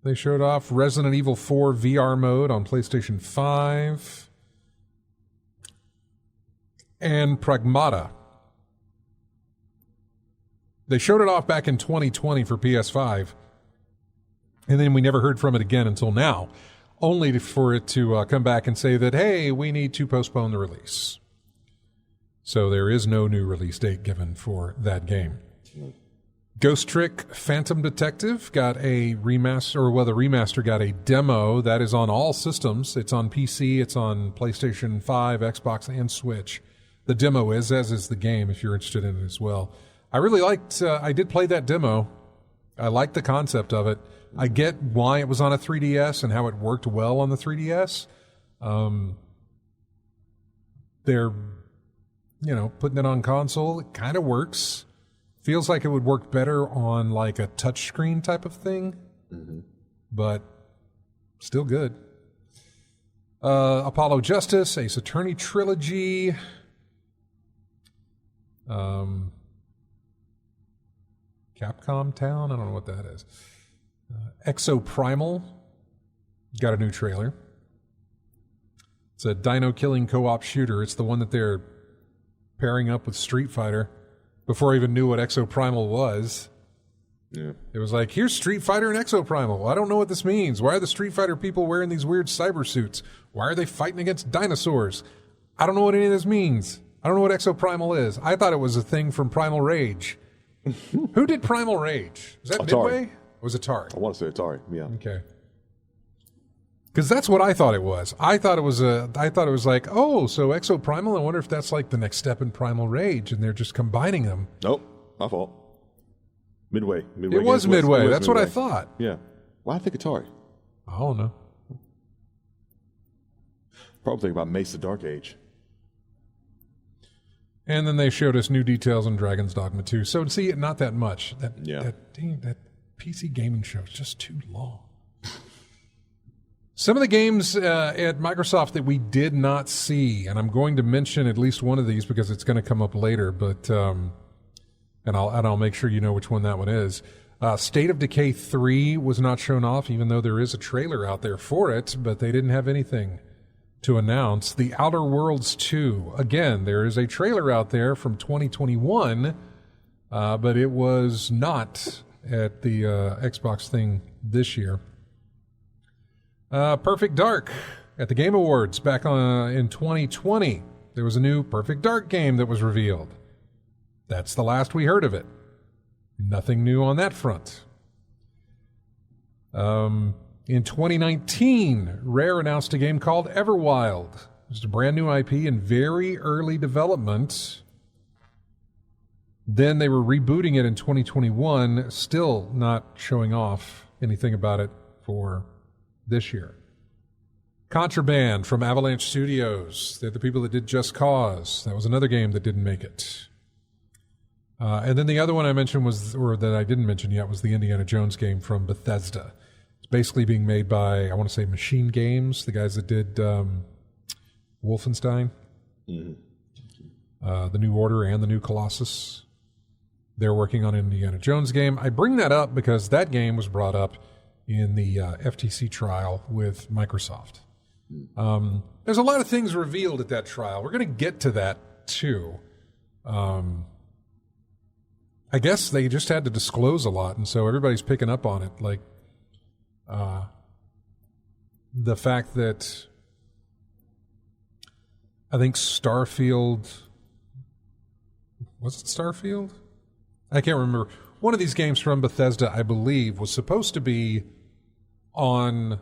A: They showed off Resident Evil 4 VR mode on PlayStation 5. And Pragmata. They showed it off back in 2020 for PS5. And then we never heard from it again until now. Only for it to come back and say that, hey, we need to postpone the release. So there is no new release date given for that game. Ghost Trick Phantom Detective got a remaster, or well, the remaster got a demo that is on all systems. It's on PC, it's on PlayStation 5, Xbox, and Switch. The demo is, as is the game, if you're interested in it as well. I really liked, I did play that demo. I liked the concept of it. I get why it was on a 3DS and how it worked well on the 3DS. They're, putting it on console. It kind of works. Feels like it would work better on like a touchscreen type of thing, but still good. Apollo Justice, Ace Attorney Trilogy, Capcom Town, I don't know what that is. Exoprimal got a new trailer. It's a dino-killing co-op shooter. It's the one that they're pairing up with Street Fighter. Before I even knew what Exoprimal was. Yeah. It was like, here's Street Fighter and Exoprimal. Well, I don't know what this means. Why are the Street Fighter people wearing these weird cyber suits? Why are they fighting against dinosaurs? I don't know what any of this means. I don't know what Exoprimal is. I thought it was a thing from Primal Rage. Who did Primal Rage? Was that
B: Atari.
A: Midway? Or was it Atari?
B: I want to say Atari, yeah.
A: Okay. Because that's what I thought it was. I thought it was like, oh, so Exoprimal, I wonder if that's like the next step in Primal Rage, and they're just combining them.
B: Nope, my fault. Midway.
A: It was Midway. That's what I thought.
B: Yeah. Why I think Atari?
A: I don't know.
B: Probably thinking about Mace the Dark Age.
A: And then they showed us new details on Dragon's Dogma 2. So, see, not that much. That PC gaming show is just too long. Some of the games at Microsoft that we did not see, and I'm going to mention at least one of these because it's going to come up later, but and I'll make sure you know which one that one is. State of Decay 3 was not shown off, even though there is a trailer out there for it, but they didn't have anything to announce. The Outer Worlds 2, again, there is a trailer out there from 2021, but it was not at the Xbox thing this year. Perfect Dark at the Game Awards back in 2020. There was a new Perfect Dark game that was revealed. That's the last we heard of it. Nothing new on that front. In 2019, Rare announced a game called Everwild. It's a brand new IP in very early development. Then they were rebooting it in 2021, still not showing off anything about it for this year. Contraband from Avalanche Studios. They're the people that did Just Cause. That was another game that didn't make it. And then the other one I mentioned that I didn't mention yet, was the Indiana Jones game from Bethesda. It's basically being made by, I want to say, Machine Games, the guys that did Wolfenstein, the New Order, and the New Colossus. They're working on an Indiana Jones game. I bring that up because that game was brought up in the FTC trial with Microsoft. There's a lot of things revealed at that trial. We're going to get to that too. I guess they just had to disclose a lot, and so everybody's picking up on it. Like the fact that I think Starfield, was it Starfield? I can't remember. One of these games from Bethesda, I believe, was supposed to be on,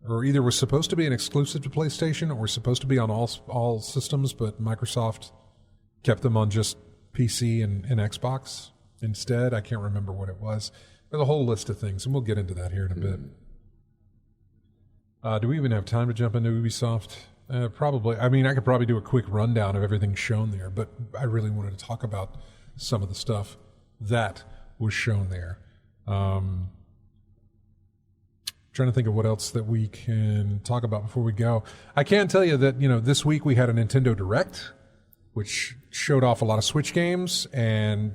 A: or either was supposed to be an exclusive to PlayStation or was supposed to be on all systems, but Microsoft kept them on just PC and Xbox instead. I can't remember what it was. There's a whole list of things, and we'll get into that here in a bit. Do we even have time to jump into Ubisoft? Probably. I mean, I could probably do a quick rundown of everything shown there, but I really wanted to talk about some of the stuff that was shown there. Trying to think of what else that we can talk about before we go. I can tell you that, this week we had a Nintendo Direct. which showed off a lot of Switch games and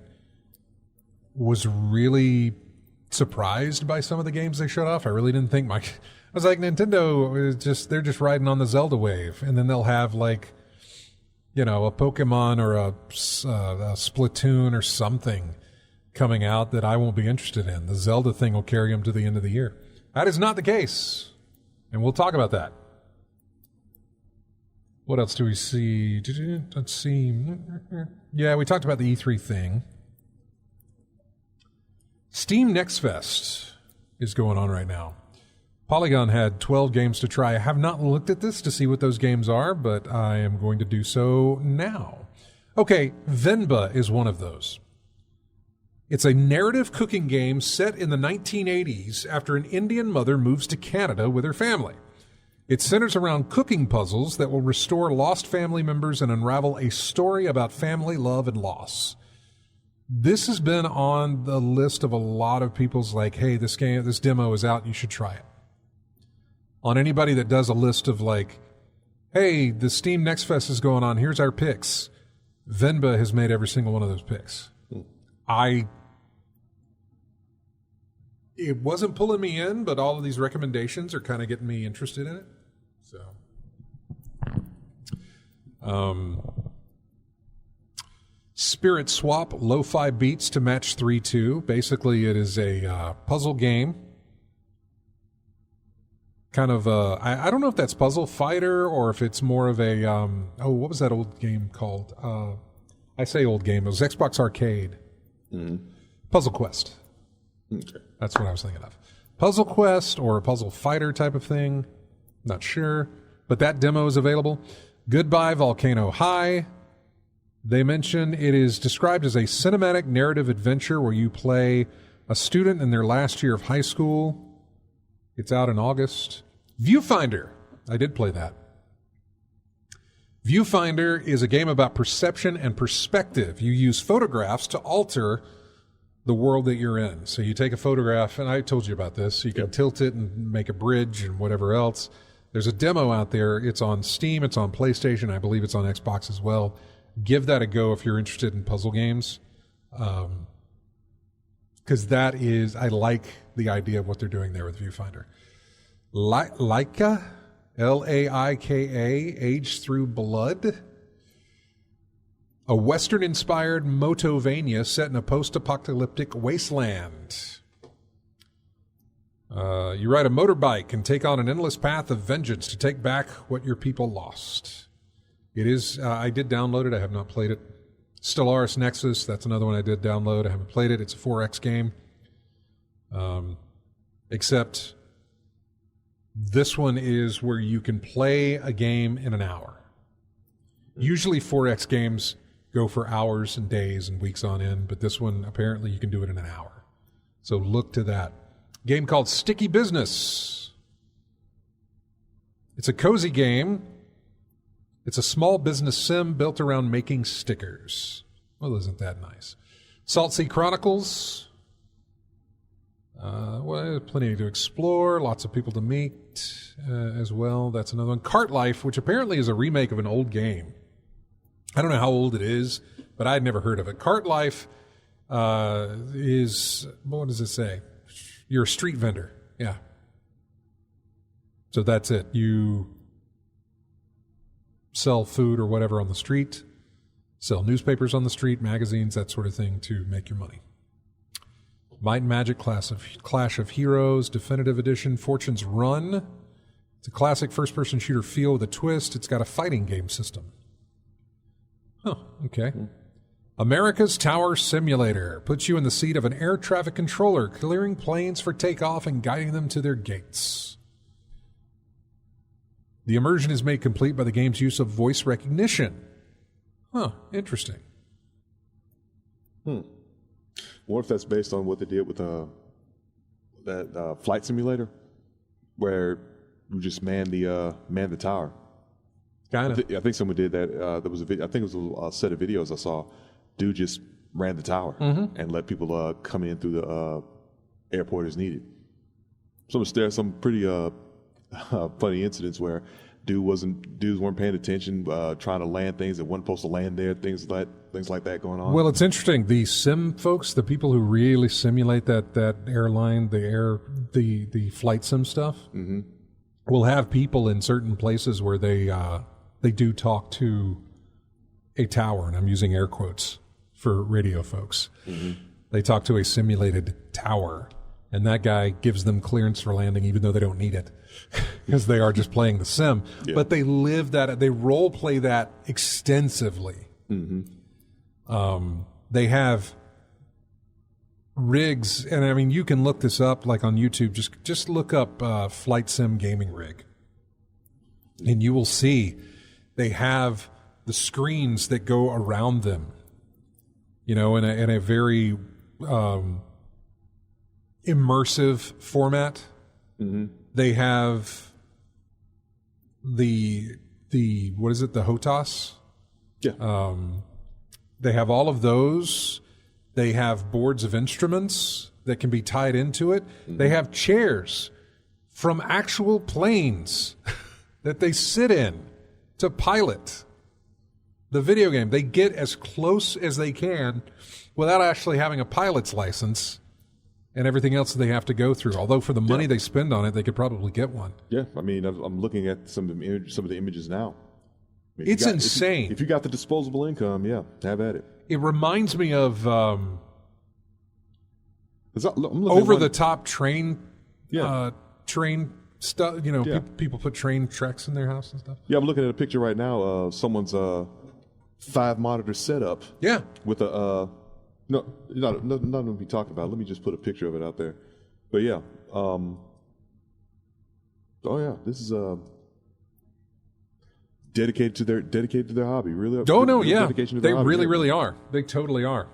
A: was really surprised by some of the games they showed off. I really didn't think I was like, Nintendo is they're just riding on the Zelda wave, and then they'll have like, a Pokemon or a Splatoon or something coming out that I won't be interested in. The Zelda thing will carry them to the end of the year. That is not the case, and we'll talk about that. What else do we see? Let's see. Yeah, we talked about the E3 thing. Steam Next Fest is going on right now. Polygon had 12 games to try. I have not looked at this to see what those games are, but I am going to do so now. Okay, Venba is one of those. It's a narrative cooking game set in the 1980s after an Indian mother moves to Canada with her family. It centers around cooking puzzles that will restore lost family members and unravel a story about family, love, and loss. This has been on the list of a lot of people's like, hey, this demo is out, you should try it. On anybody that does a list of like, hey, the Steam Next Fest is going on, here's our picks. Venba has made every single one of those picks. It wasn't pulling me in, but all of these recommendations are kind of getting me interested in it. So, Spirit Swap Lo-Fi Beats to Match 3-2. Basically, it is a puzzle game. Kind of, I don't know if that's Puzzle Fighter or if it's more of a, what was that old game called? I say old game. It was Xbox Arcade. Mm-hmm. Puzzle Quest. Okay. That's what I was thinking of. Puzzle Quest or a Puzzle Fighter type of thing. Not sure. But that demo is available. Goodbye Volcano High. They mention it is described as a cinematic narrative adventure where you play a student in their last year of high school. It's out in August. Viewfinder. I did play that. Viewfinder is a game about perception and perspective. You use photographs to alter the world that you're in. So you take a photograph, and I told you about this, so you can tilt it and make a bridge and whatever else. There's a demo out there. It's on Steam. It's on PlayStation. I believe it's on Xbox as well. Give that a go if you're interested in puzzle games. Because that is, I like the idea of what they're doing there with Viewfinder. Laika, Laika, Age Through Blood. A Western-inspired Motovania set in a post-apocalyptic wasteland. You ride a motorbike and take on an endless path of vengeance to take back what your people lost. It is, I did download it. I have not played it. Stellaris Nexus, that's another one I did download. I haven't played it. It's a 4X game. Except this one is where you can play a game in an hour. Usually 4X games go for hours and days and weeks on end, but this one, apparently you can do it in an hour. So look to that. Game called Sticky Business. It's a cozy game. It's a small business sim built around making stickers. Well, isn't that nice? Salt Sea Chronicles. Well, plenty to explore. Lots of people to meet as well. That's another one. Cart Life, which apparently is a remake of an old game. I don't know how old it is, but I'd never heard of it. Cart Life is, what does it say? You're a street vendor. Yeah. So that's it. You sell food or whatever on the street, sell newspapers on the street, magazines, that sort of thing to make your money. Might and Magic Clash of Heroes, Definitive Edition, Fortune's Run. It's a classic first-person shooter feel with a twist. It's got a fighting game system. Huh, okay. America's Tower Simulator puts you in the seat of an air traffic controller, clearing planes for takeoff and guiding them to their gates. The immersion is made complete by the game's use of voice recognition. Huh, interesting.
B: What if that's based on what they did with that flight simulator, where you just man the tower?
A: Kind of.
B: I think someone did that. There was a video. I think it was a set of videos I saw. Dude just ran the tower and let people come in through the airport as needed. So there's some pretty funny incidents where dudes weren't paying attention, trying to land things that weren't supposed to land there, things like that going on.
A: Well, it's interesting. The sim folks, the people who really simulate that airline, the flight sim stuff, will have people in certain places where they do talk to a tower, and I'm using air quotes for radio folks. They talk to a simulated tower, and that guy gives them clearance for landing even though they don't need it because they are just playing the sim. Yeah. But they live that, they role play that extensively. They have rigs, and I mean, you can look this up like on YouTube. Just look up flight sim gaming rig, and you will see they have the screens that go around them, in a very immersive format. They have the what is it, the HOTAS?
B: Yeah.
A: They have all of those. They have boards of instruments that can be tied into it. They have chairs from actual planes that they sit in to pilot the video game. They get as close as they can without actually having a pilot's license and everything else that they have to go through. Although for the money they spend on it, they could probably get one. Yeah,
B: I mean, I'm looking at some of the images now. I mean,
A: it's insane.
B: If you got the disposable income, have at it.
A: It reminds me of over-the-top train stuff. People put train tracks in their house and stuff.
B: Yeah, I'm looking at a picture right now of someone's 5-monitor setup.
A: Yeah.
B: With a nothing to be talking about. Let me just put a picture of it out there. But yeah, this is dedicated to their hobby. Really?
A: Dedication to their hobby. Really are. They totally are.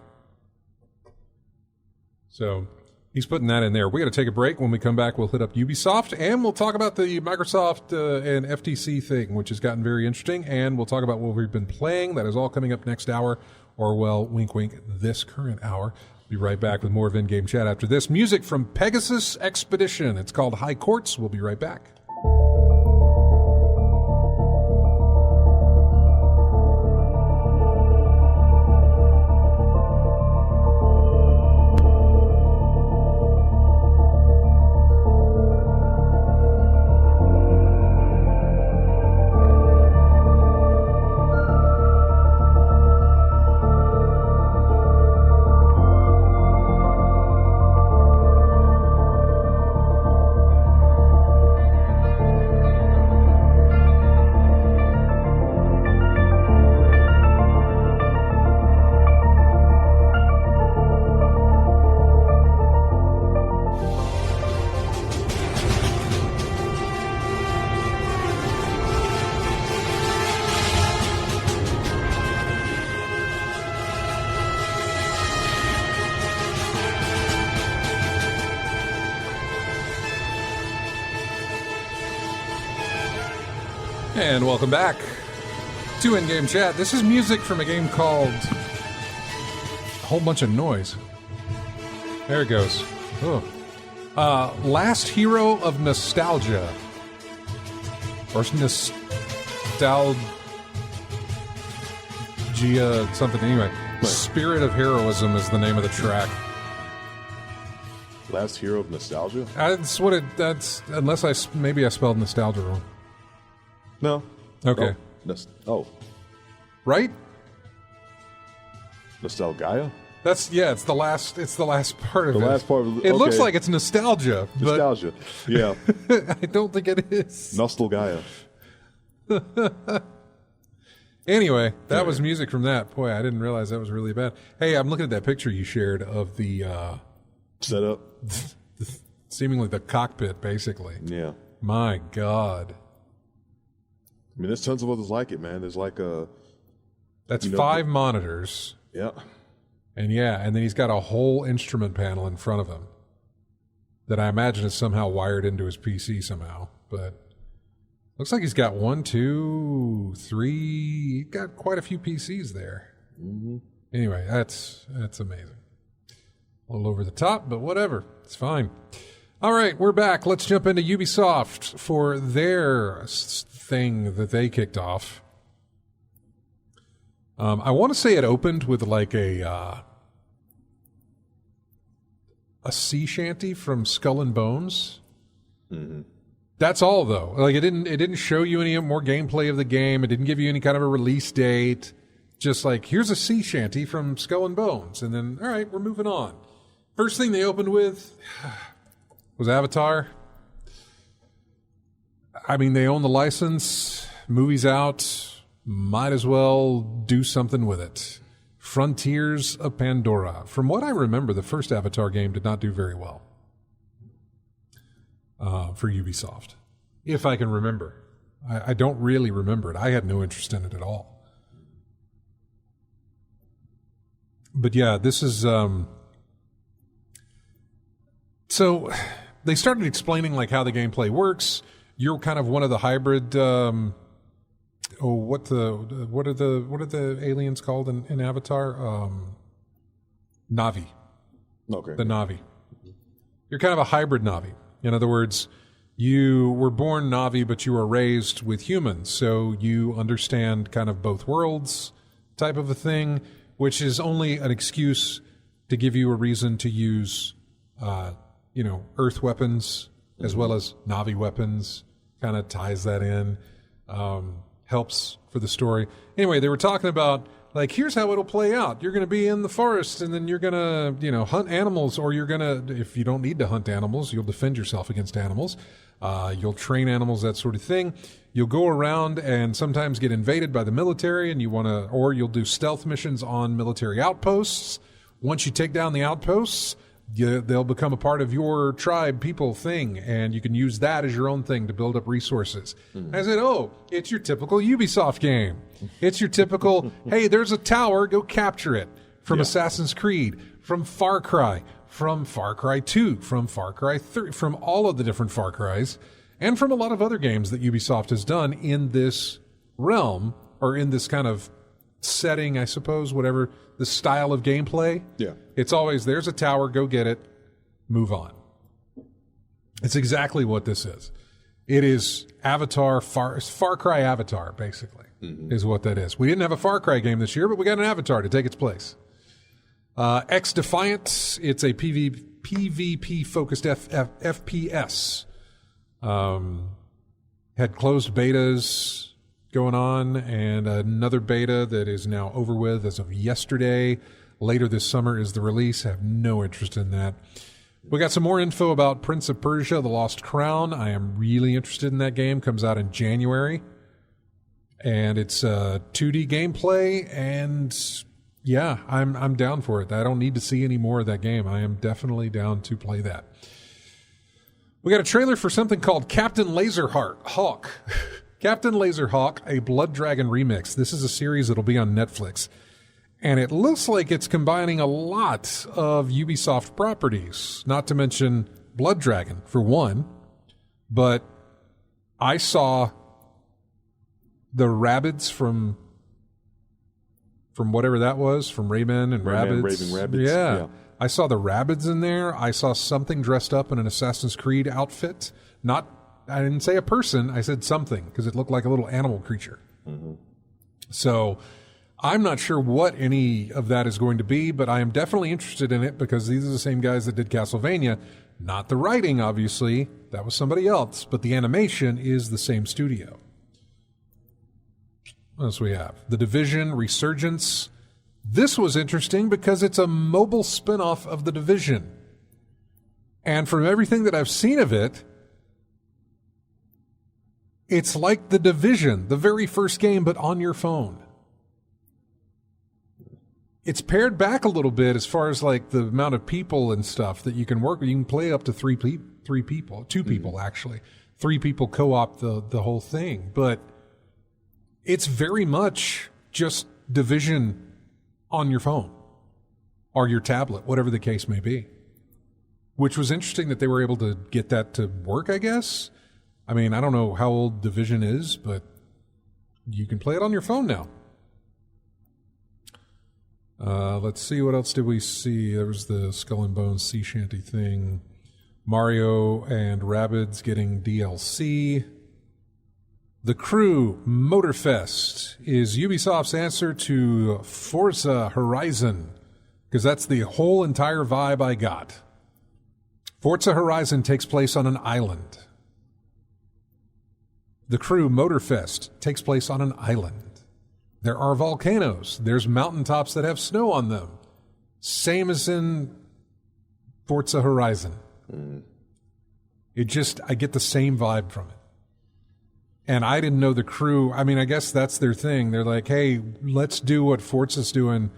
A: So he's putting that in there. We got to take a break. When we come back, we'll hit up Ubisoft, and we'll talk about the Microsoft and FTC thing, which has gotten very interesting, and we'll talk about what we've been playing. That is all coming up next hour, or, well, wink, wink, this current hour. Be right back with more of In-Game Chat after this. Music from Pegasus Expedition. It's called High Courts. We'll be right back. And welcome back to In-Game Chat. This is music from a game called a whole bunch of noise. There it goes. Last Hero of Nostalgia. Or Nostalgia something. Anyway, Spirit of Heroism is the name of the track.
B: Last Hero of Nostalgia?
A: That's unless maybe I spelled nostalgia wrong.
B: No.
A: Okay.
B: Right? Nostalgia?
A: It's the last part of it.
B: The last part of
A: it looks like it's nostalgia.
B: Nostalgia. Yeah.
A: I don't think it is.
B: Nostalgia.
A: Anyway, that was music from that. Boy, I didn't realize that was really bad. Hey, I'm looking at that picture you shared of the
B: setup.
A: Seemingly the cockpit, basically.
B: Yeah.
A: My God.
B: I mean, there's tons of others like it, man. There's like
A: That's 5 monitors.
B: Yeah.
A: And then he's got a whole instrument panel in front of him that I imagine is somehow wired into his PC somehow. But looks like he's got 1, 2, 3. He's got quite a few PCs there.
B: Mm-hmm.
A: Anyway, that's amazing. A little over the top, but whatever. It's fine. All right, we're back. Let's jump into Ubisoft for their thing that they kicked off. I want to say it opened with like a sea shanty from Skull and Bones. Mm-hmm. That's all, though. Like it didn't show you any more gameplay of the game. It didn't give you any kind of a release date. Just like, here's a sea shanty from Skull and Bones, and then all right, we're moving on. First thing they opened with was Avatar. I mean, they own the license. Movie's out. Might as well do something with it. Frontiers of Pandora. From what I remember, the first Avatar game did not do very well. For Ubisoft, if I can remember. I don't really remember it. I had no interest in it at all. But yeah, this is... So they started explaining like how the gameplay works. You're kind of one of the hybrid... what are the aliens called in Avatar? Na'vi.
B: Okay.
A: The Na'vi. You're kind of a hybrid Na'vi. In other words, you were born Na'vi, but you were raised with humans, so you understand kind of both worlds type of a thing, which is only an excuse to give you a reason to use, Earth weapons as well as Na'vi weapons. Kind of ties that in, helps for the story. Anyway, they were talking about, like, here's how it'll play out. You're going to be in the forest, and then you're going to, hunt animals, or you're going to, if you don't need to hunt animals, you'll defend yourself against animals. You'll train animals, that sort of thing. You'll go around and sometimes get invaded by the military, and or you'll do stealth missions on military outposts. Once you take down the outposts, they'll become a part of your tribe, people thing, and you can use that as your own thing to build up resources. I said, it's your typical Ubisoft game. It's your typical, hey, there's a tower, go capture it. From Assassin's Creed, from Far Cry, from Far Cry 2, from Far Cry 3, from all of the different Far Crys, and from a lot of other games that Ubisoft has done in this realm, or in this kind of setting, I suppose, whatever, the style of gameplay.
B: Yeah.
A: It's always, there's a tower, go get it, move on. It's exactly what this is. It is Avatar, Far Cry Avatar, basically, is what that is. We didn't have a Far Cry game this year, but we got an Avatar to take its place. X Defiant, it's a PvP-focused FPS. Had closed betas going on, and another beta that is now over with as of yesterday. Later this summer is the release. I have no interest in that. We got some more info about Prince of Persia, The Lost Crown. I am really interested in that game. Comes out in January. And it's 2D gameplay, and yeah, I'm down for it. I don't need to see any more of that game. I am definitely down to play that. We got a trailer for something called Captain Laserhawk. Captain Laserhawk, a Blood Dragon remix. This is a series that'll be on Netflix. And it looks like it's combining a lot of Ubisoft properties, not to mention Blood Dragon, for one. But I saw the Rabbids from whatever that was, from Rayman and Rabbids.
B: Raving Rabbids.
A: Yeah. I saw the Rabbids in there. I saw something dressed up in an Assassin's Creed outfit. I didn't say a person, I said something, because it looked like a little animal creature. Mm-hmm. So I'm not sure what any of that is going to be, but I am definitely interested in it because these are the same guys that did Castlevania. Not the writing, obviously. That was somebody else, but the animation is the same studio. What else we have? The Division Resurgence. This was interesting because it's a mobile spinoff of The Division. And from everything that I've seen of it, it's like The Division, the very first game, but on your phone. It's pared back a little bit as far as like the amount of people and stuff that you can work with. You can play up to two people actually. 3 people co-op the whole thing. But it's very much just Division on your phone or your tablet, whatever the case may be. Which was interesting that they were able to get that to work, I guess. I mean, I don't know how old Division is, but you can play it on your phone now. Let's see, what else did we see? There was the Skull and Bones sea shanty thing. Mario and Rabbids getting DLC. The Crew Motorfest is Ubisoft's answer to Forza Horizon, because that's the whole entire vibe I got. Forza Horizon takes place on an island. The Crew Motorfest takes place on an island. There are volcanoes. There's mountaintops that have snow on them. Same as in Forza Horizon. I get the same vibe from it. And I didn't know the Crew. I mean, I guess that's their thing. They're like, hey, let's do what Forza's doing.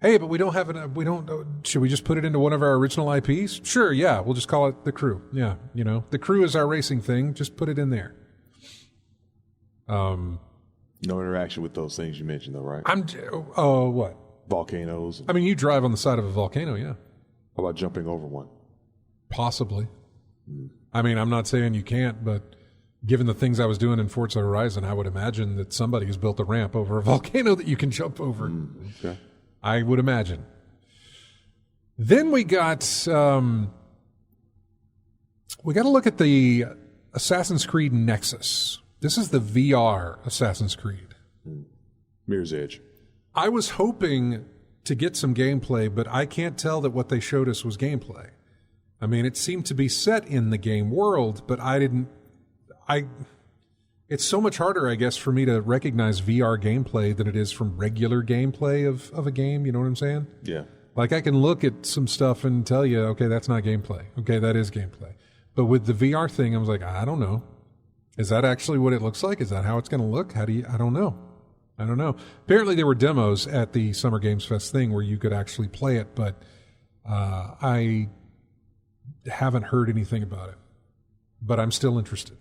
A: Hey, but we don't have should we just put it into one of our original IPs? Sure, yeah, we'll just call it The Crew. Yeah, The Crew is our racing thing. Just put it in there.
B: No interaction with those things you mentioned, though, right?
A: What?
B: Volcanoes.
A: I mean, you drive on the side of a volcano, yeah.
B: How about jumping over one?
A: Possibly. I mean, I'm not saying you can't, but given the things I was doing in Forza Horizon, I would imagine that somebody has built a ramp over a volcano that you can jump over.
B: Okay.
A: I would imagine. Then we got to look at the Assassin's Creed Nexus. This is the VR Assassin's Creed.
B: Mirror's Edge.
A: I was hoping to get some gameplay, but I can't tell that what they showed us was gameplay. I mean, it seemed to be set in the game world, but it's so much harder, I guess, for me to recognize VR gameplay than it is from regular gameplay of a game. You know what I'm saying?
B: Yeah.
A: Like, I can look at some stuff and tell you, okay, that's not gameplay. Okay, that is gameplay. But with the VR thing, I was like, I don't know. Is that actually what it looks like? Is that how it's going to look? I don't know. Apparently there were demos at the Summer Games Fest thing where you could actually play it, but I haven't heard anything about it. But I'm still interested.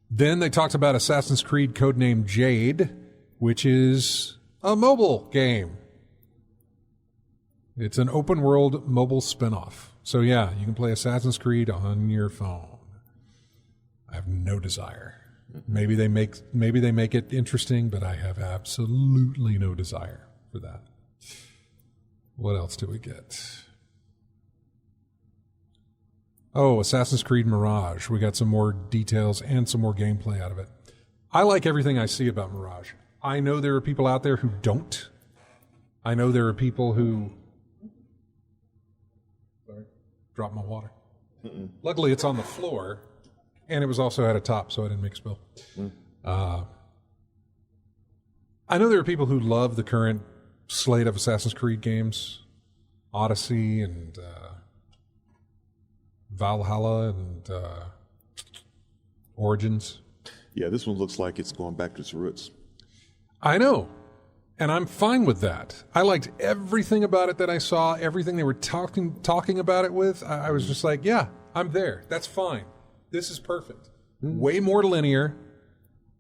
A: Then they talked about Assassin's Creed codenamed Jade, which is a mobile game. It's an open world mobile spinoff. So yeah, you can play Assassin's Creed on your phone. I have no desire. Maybe they make it interesting, but I have absolutely no desire for that. What else do we get? Oh, Assassin's Creed Mirage. We got some more details and some more gameplay out of it. I like everything I see about Mirage. I know there are people out there who don't. I know there are people who... Sorry, dropped my water. Luckily, it's on the floor, and it was also at a top, so I didn't make a spill. I know there are people who love the current slate of Assassin's Creed games. Odyssey and... Valhalla and Origins.
B: Yeah, this one looks like it's going back to its roots.
A: I know, and I'm fine with that. I liked everything about it that I saw, everything they were talking about it with. I was just like, yeah, I'm there. That's fine. This is perfect. Way more linear,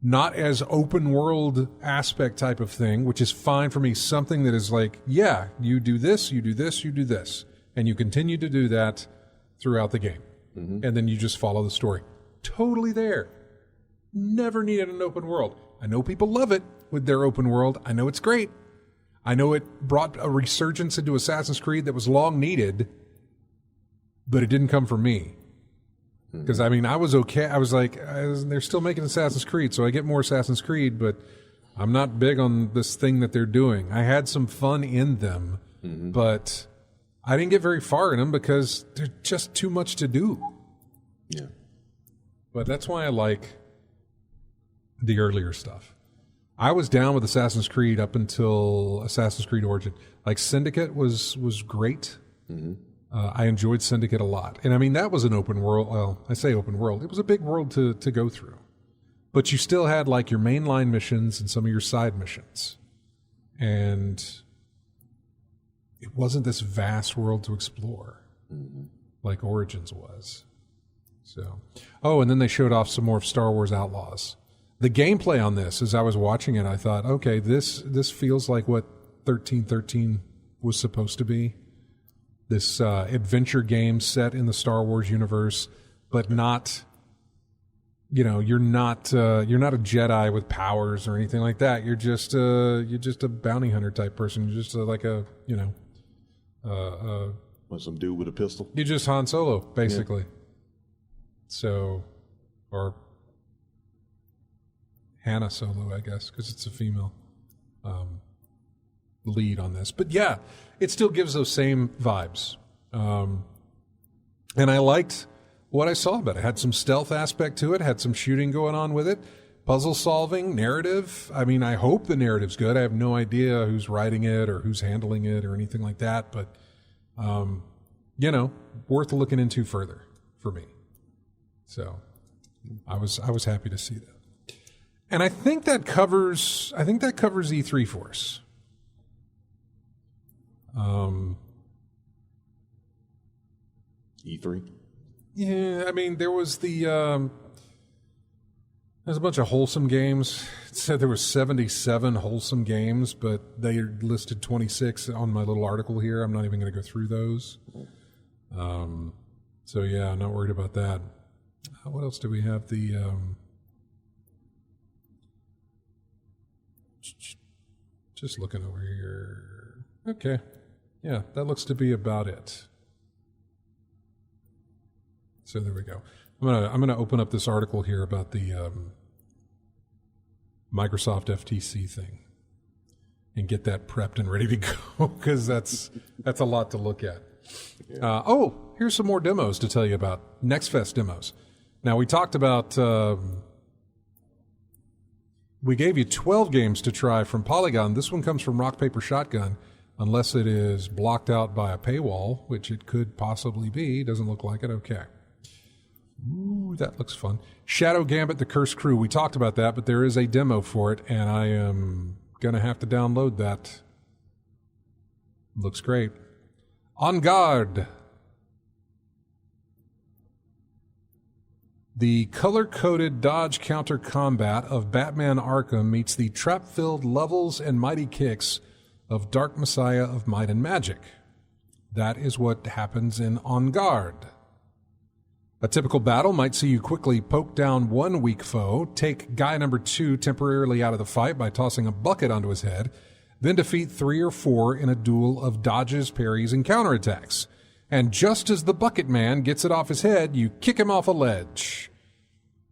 A: not as open world aspect type of thing, which is fine for me. Something that is like, yeah, you do this, you do this, you do this, and you continue to do that throughout the game. And then you just follow the story. Totally there. Never needed an open world. I know people love it with their open world. I know it's great. I know it brought a resurgence into Assassin's Creed that was long needed, but it didn't come from me. Because, I mean, I was okay. I was like, they're still making Assassin's Creed, so I get more Assassin's Creed, but I'm not big on this thing that they're doing. I had some fun in them, but... I didn't get very far in them because there's just too much to do.
B: Yeah.
A: But that's why I like the earlier stuff. I was down with Assassin's Creed up until Assassin's Creed Origin. Like, Syndicate was great. I enjoyed Syndicate a lot. And I mean, that was an open world. Well, I say open world. It was a big world to go through. But you still had like your mainline missions and some of your side missions. And... it wasn't this vast world to explore like Origins was. So, and then they showed off some more of Star Wars Outlaws. The gameplay on this, as I was watching it, I thought, okay, this feels like what 1313 was supposed to be. This adventure game set in the Star Wars universe, but not, you're not a Jedi with powers or anything like that. You're just a bounty hunter type person. You're just like a
B: Or some dude with a pistol.
A: You just Han Solo, basically. Yeah. So, or Hannah Solo, I guess, because it's a female lead on this. But yeah, it still gives those same vibes. And I liked what I saw about it. It had some stealth aspect to it, had some shooting going on with it, puzzle solving, narrative. I mean, I hope the narrative's good. I have no idea who's writing it or who's handling it or anything like that, but worth looking into further for me. So I was happy to see that. And I think that covers E3 for us.
B: E3?
A: Yeah, I mean, there was there's a bunch of wholesome games. It said there was 77 wholesome games, but they listed 26 on my little article here. I'm not even going to go through those. So yeah, I'm not worried about that. What else do we have? Just looking over here. Okay. Yeah, that looks to be about it. So there we go. I'm gonna open up this article here about the Microsoft FTC thing and get that prepped and ready to go because that's a lot to look at. Yeah. Here's some more demos to tell you about. Next Fest demos. Now we talked about we gave you 12 games to try from Polygon. This one comes from Rock Paper Shotgun, unless it is blocked out by a paywall, which it could possibly be. Doesn't look like it. Okay. Ooh, that looks fun. Shadow Gambit, The Cursed Crew. We talked about that, but there is a demo for it, and I am going to have to download that. Looks great. On Guard. The color-coded dodge counter combat of Batman Arkham meets the trap-filled levels and mighty kicks of Dark Messiah of Might and Magic. That is what happens in On Guard. A typical battle might see you quickly poke down one weak foe, take guy number 2 temporarily out of the fight by tossing a bucket onto his head, then defeat 3 or 4 in a duel of dodges, parries, and counterattacks. And just as the bucket man gets it off his head, you kick him off a ledge.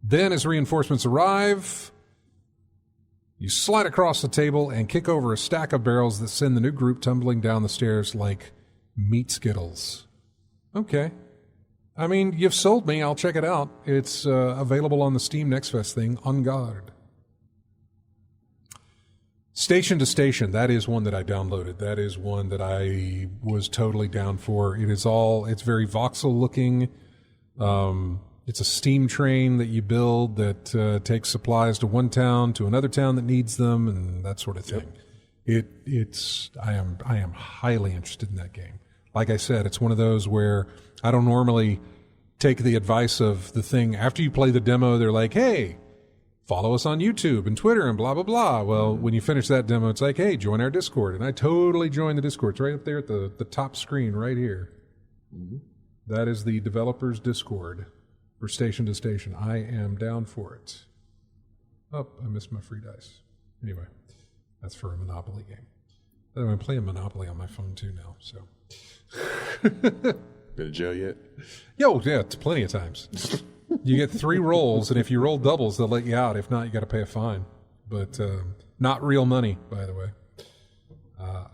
A: Then, as reinforcements arrive, you slide across the table and kick over a stack of barrels that send the new group tumbling down the stairs like meat skittles. Okay. I mean, you've sold me. I'll check it out. It's available on the Steam Next Fest thing, On Guard. Station to Station, that is one that I downloaded. That is one that I was totally down for. It's very voxel looking. It's a steam train that you build that takes supplies to one town to another town that needs them and that sort of thing. Yep. I am highly interested in that game. Like I said, it's one of those where I don't normally take the advice of the thing. After you play the demo, they're like, hey, follow us on YouTube and Twitter and blah, blah, blah. Well, when you finish that demo, it's like, hey, join our Discord. And I totally joined the Discord. It's right up there at the top screen right here. Mm-hmm. That is the developers' Discord for Station to Station. I am down for it. Oh, I missed my free dice. Anyway, that's for a Monopoly game. I'm playing Monopoly on my phone too now, so...
B: Been to jail yet?
A: Yeah, it's plenty of times. You get 3 rolls, and if you roll doubles, they'll let you out. If not, you got to pay a fine. But not real money, by the way.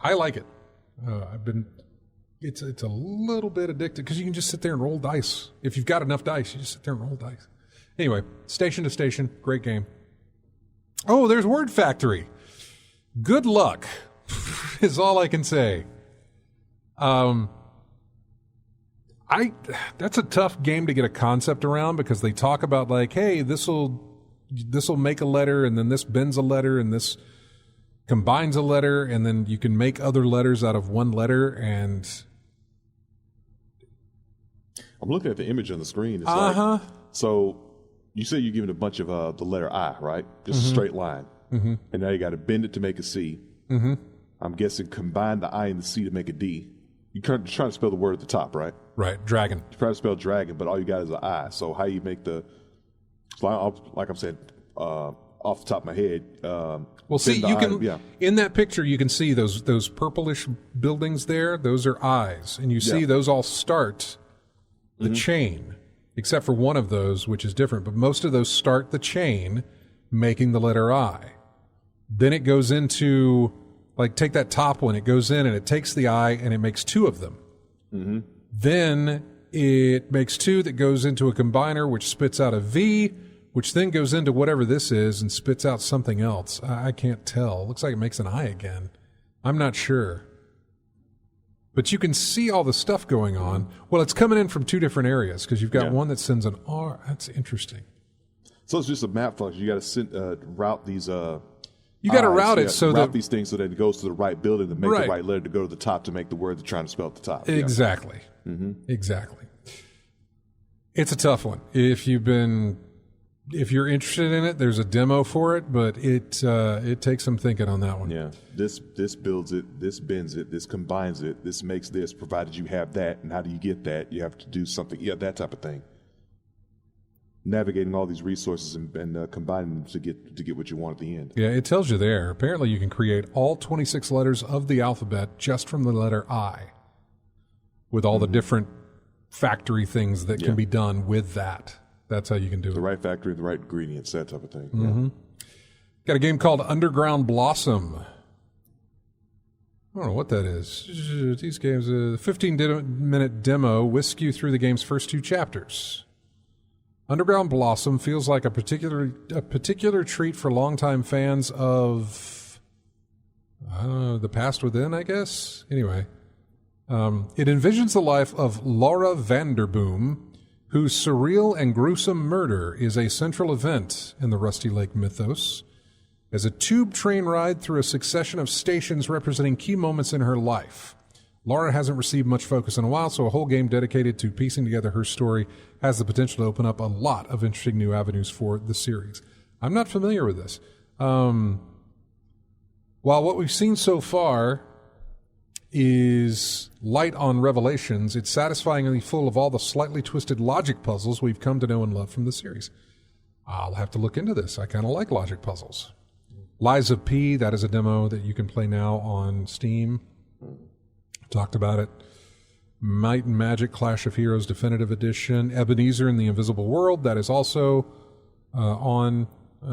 A: I like it. It's a little bit addictive because you can just sit there and roll dice. If you've got enough dice, you just sit there and roll dice. Anyway, Station to Station, great game. Oh, there's Word Factory. Good luck is all I can say. That's a tough game to get a concept around because they talk about like, hey, this'll make a letter and then this bends a letter and this combines a letter and then you can make other letters out of one letter. And
B: I'm looking at the image on the screen. It's like, so you say you're giving a bunch of the letter I, right? Just a straight line. Mm-hmm. And now you got to bend it to make a C. Mm-hmm. I'm guessing combine the I and the C to make a D. You're trying to spell the word at the top, right?
A: Right, dragon.
B: You're trying to spell dragon, but all you got is an I. So how you make the, like I'm saying, off the top of my head.
A: Well, see, you can in that picture you can see those purplish buildings there. Those are eyes, and you see those all start the chain, except for one of those, which is different. But most of those start the chain, making the letter I. Then it goes into, like, take that top one. It goes in and it takes the I and it makes two of them. Mm-hmm. Then it makes two that goes into a combiner, which spits out a V, which then goes into whatever this is and spits out something else. I can't tell. Looks like it makes an I again. I'm not sure. But you can see all the stuff going on. Well, it's coming in from two different areas because you've got one that sends an R. That's interesting.
B: So it's just a map function. You got to route these.
A: You got to route it so that
B: these things so that it goes to the right building to make the right letter to go to the top to make the word they're trying to spell at the top.
A: Exactly. Yeah. Mm-hmm. Exactly. It's a tough one. If you're interested in it, there's a demo for it, but it takes some thinking on that one.
B: Yeah. This builds it, this bends it, this combines it, this makes this, provided you have that, and how do you get that? You have to do something, that type of thing. Navigating all these resources and combining them to get what you want at the end.
A: Yeah, it tells you there. Apparently you can create all 26 letters of the alphabet just from the letter I, with all the different factory things that can be done with that. That's how you can do it.
B: The right factory, the right ingredients, that type of thing.
A: Mm-hmm. Got a game called Underground Blossom. I don't know what that is. These games, a 15-minute demo whisks you through the game's first two chapters. Underground Blossom feels like a particular treat for longtime fans of, I don't know, The Past Within, I guess? Anyway. It envisions the life of Laura Vanderboom, whose surreal and gruesome murder is a central event in the Rusty Lake mythos, as a tube train ride through a succession of stations representing key moments in her life. Laura hasn't received much focus in a while, so a whole game dedicated to piecing together her story has the potential to open up a lot of interesting new avenues for the series. I'm not familiar with this. While what we've seen so far is light on revelations, it's satisfyingly full of all the slightly twisted logic puzzles we've come to know and love from the series. I'll have to look into this. I kind of like logic puzzles. Lies of P, that is a demo that you can play now on Steam. Talked about it. Might and Magic Clash of Heroes Definitive Edition. Ebenezer in the Invisible World, that is also on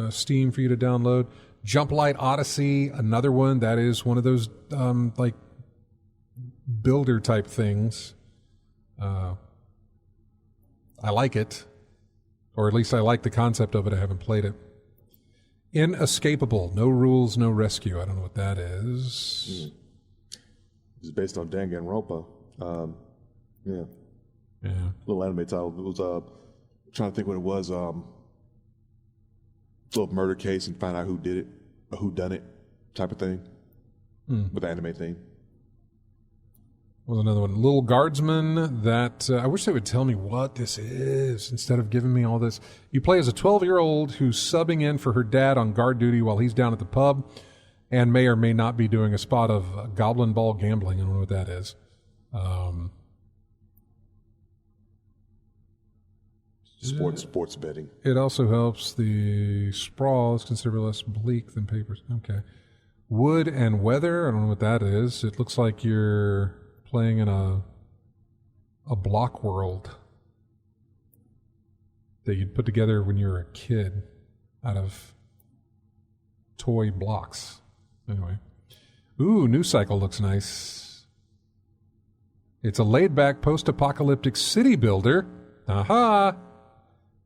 A: Steam for you to download. Jump Light Odyssey, another one that is one of those like builder type things. I like it, or at least I like the concept of it. I haven't played it. Inescapable, No Rules, No Rescue. I don't know what that is.
B: It's based on Danganronpa. Yeah. Little anime title. It was trying to think what it was. Little murder case and find out who did it, or who done it, type of thing. With the anime theme.
A: Was another one. Little Guardsman, that I wish they would tell me what this is instead of giving me all this. You play as a 12-year-old who's subbing in for her dad on guard duty while he's down at the pub and may or may not be doing a spot of goblin ball gambling. I don't know what that is.
B: Sports betting.
A: It also helps. The sprawl is considerably less bleak than papers. Okay. Wood and Weather, I don't know what that is. It looks like you're playing in a block world that you'd put together when you were a kid out of toy blocks. Anyway. Ooh, New Cycle looks nice. It's a laid-back post-apocalyptic city builder. Aha!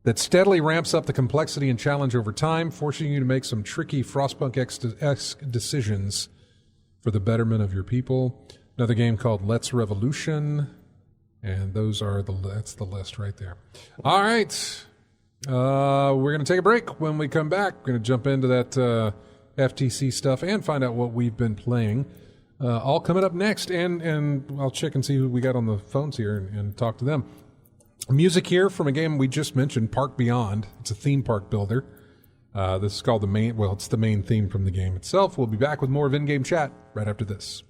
A: That steadily ramps up the complexity and challenge over time, forcing you to make some tricky Frostpunk-esque decisions for the betterment of your people. Another game called Let's Revolution, and that's the list right there. All right, we're going to take a break. When we come back, we're going to jump into that FTC stuff and find out what we've been playing. All coming up next, and I'll check and see who we got on the phones here and talk to them. Music here from a game we just mentioned, Park Beyond. It's a theme park builder. This is called it's the main theme from the game itself. We'll be back with more of In-Game Chat right after this.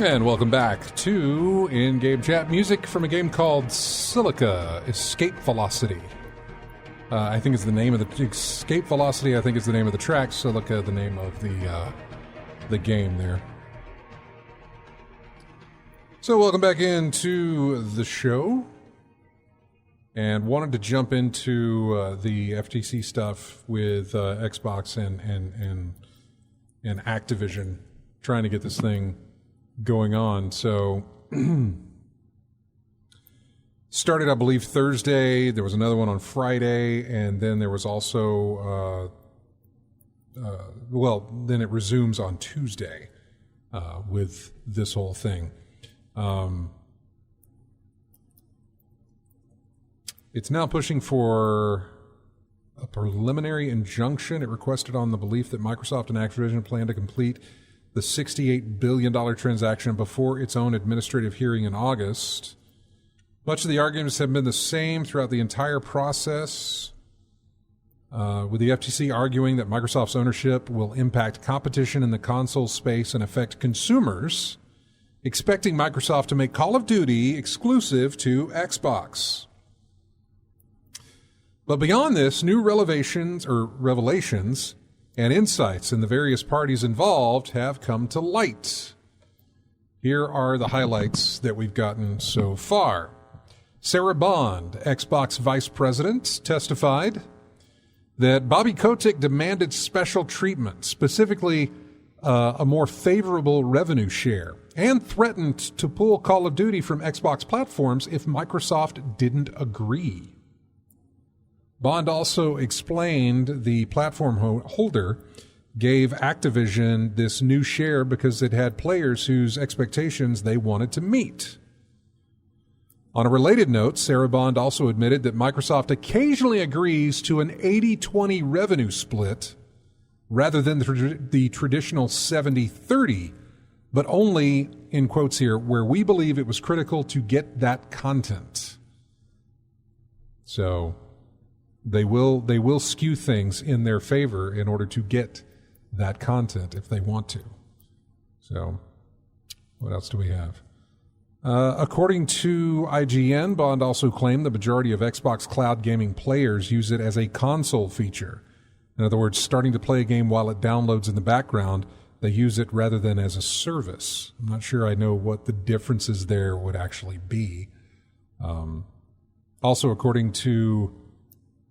A: And welcome back to In-Game Chat. Music from a game called Silica Escape Velocity. I think is the name of the Escape Velocity. I think is the name of the track. Silica, the name of the game there. So welcome back into the show. And wanted to jump into the FTC stuff with Xbox and Activision trying to get this thing going on. So started, I believe, Thursday. There was another one on Friday, and then there was also then it resumes on Tuesday with this whole thing. It's now pushing for a preliminary injunction. It requested on the belief that Microsoft and Activision plan to complete the $68 billion transaction before its own administrative hearing in August. Much of the arguments have been the same throughout the entire process, with the FTC arguing that Microsoft's ownership will impact competition in the console space and affect consumers, expecting Microsoft to make Call of Duty exclusive to Xbox. But beyond this, new revelations and insights in the various parties involved have come to light. Here are the highlights that we've gotten so far. Sarah Bond, Xbox Vice President, testified that Bobby Kotick demanded special treatment, specifically a more favorable revenue share, and threatened to pull Call of Duty from Xbox platforms if Microsoft didn't agree. Bond also explained the platform holder gave Activision this new share because it had players whose expectations they wanted to meet. On a related note, Sarah Bond also admitted that Microsoft occasionally agrees to an 80-20 revenue split rather than the traditional 70-30, but only, in quotes here, where we believe it was critical to get that content. So they will skew things in their favor in order to get that content if they want to. So what else do we have? According to IGN, Bond also claimed the majority of Xbox Cloud gaming players use it as a console feature. In other words, starting to play a game while it downloads in the background, they use it rather than as a service. I'm not sure I know what the differences there would actually be. Also, according to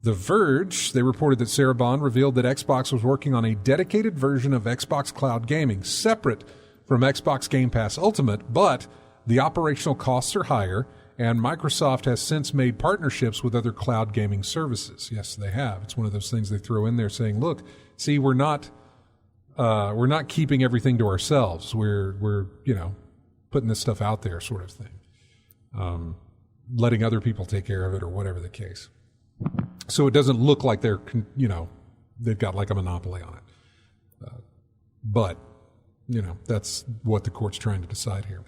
A: The Verge, they reported that Sarah Bond revealed that Xbox was working on a dedicated version of Xbox Cloud Gaming, separate from Xbox Game Pass Ultimate, but the operational costs are higher, and Microsoft has since made partnerships with other cloud gaming services. Yes, they have. It's one of those things they throw in there saying, look, see, we're not keeping everything to ourselves. We're putting this stuff out there sort of thing. Letting other people take care of it or whatever the case. So it doesn't look like they've got like a monopoly on it. But that's what the court's trying to decide here.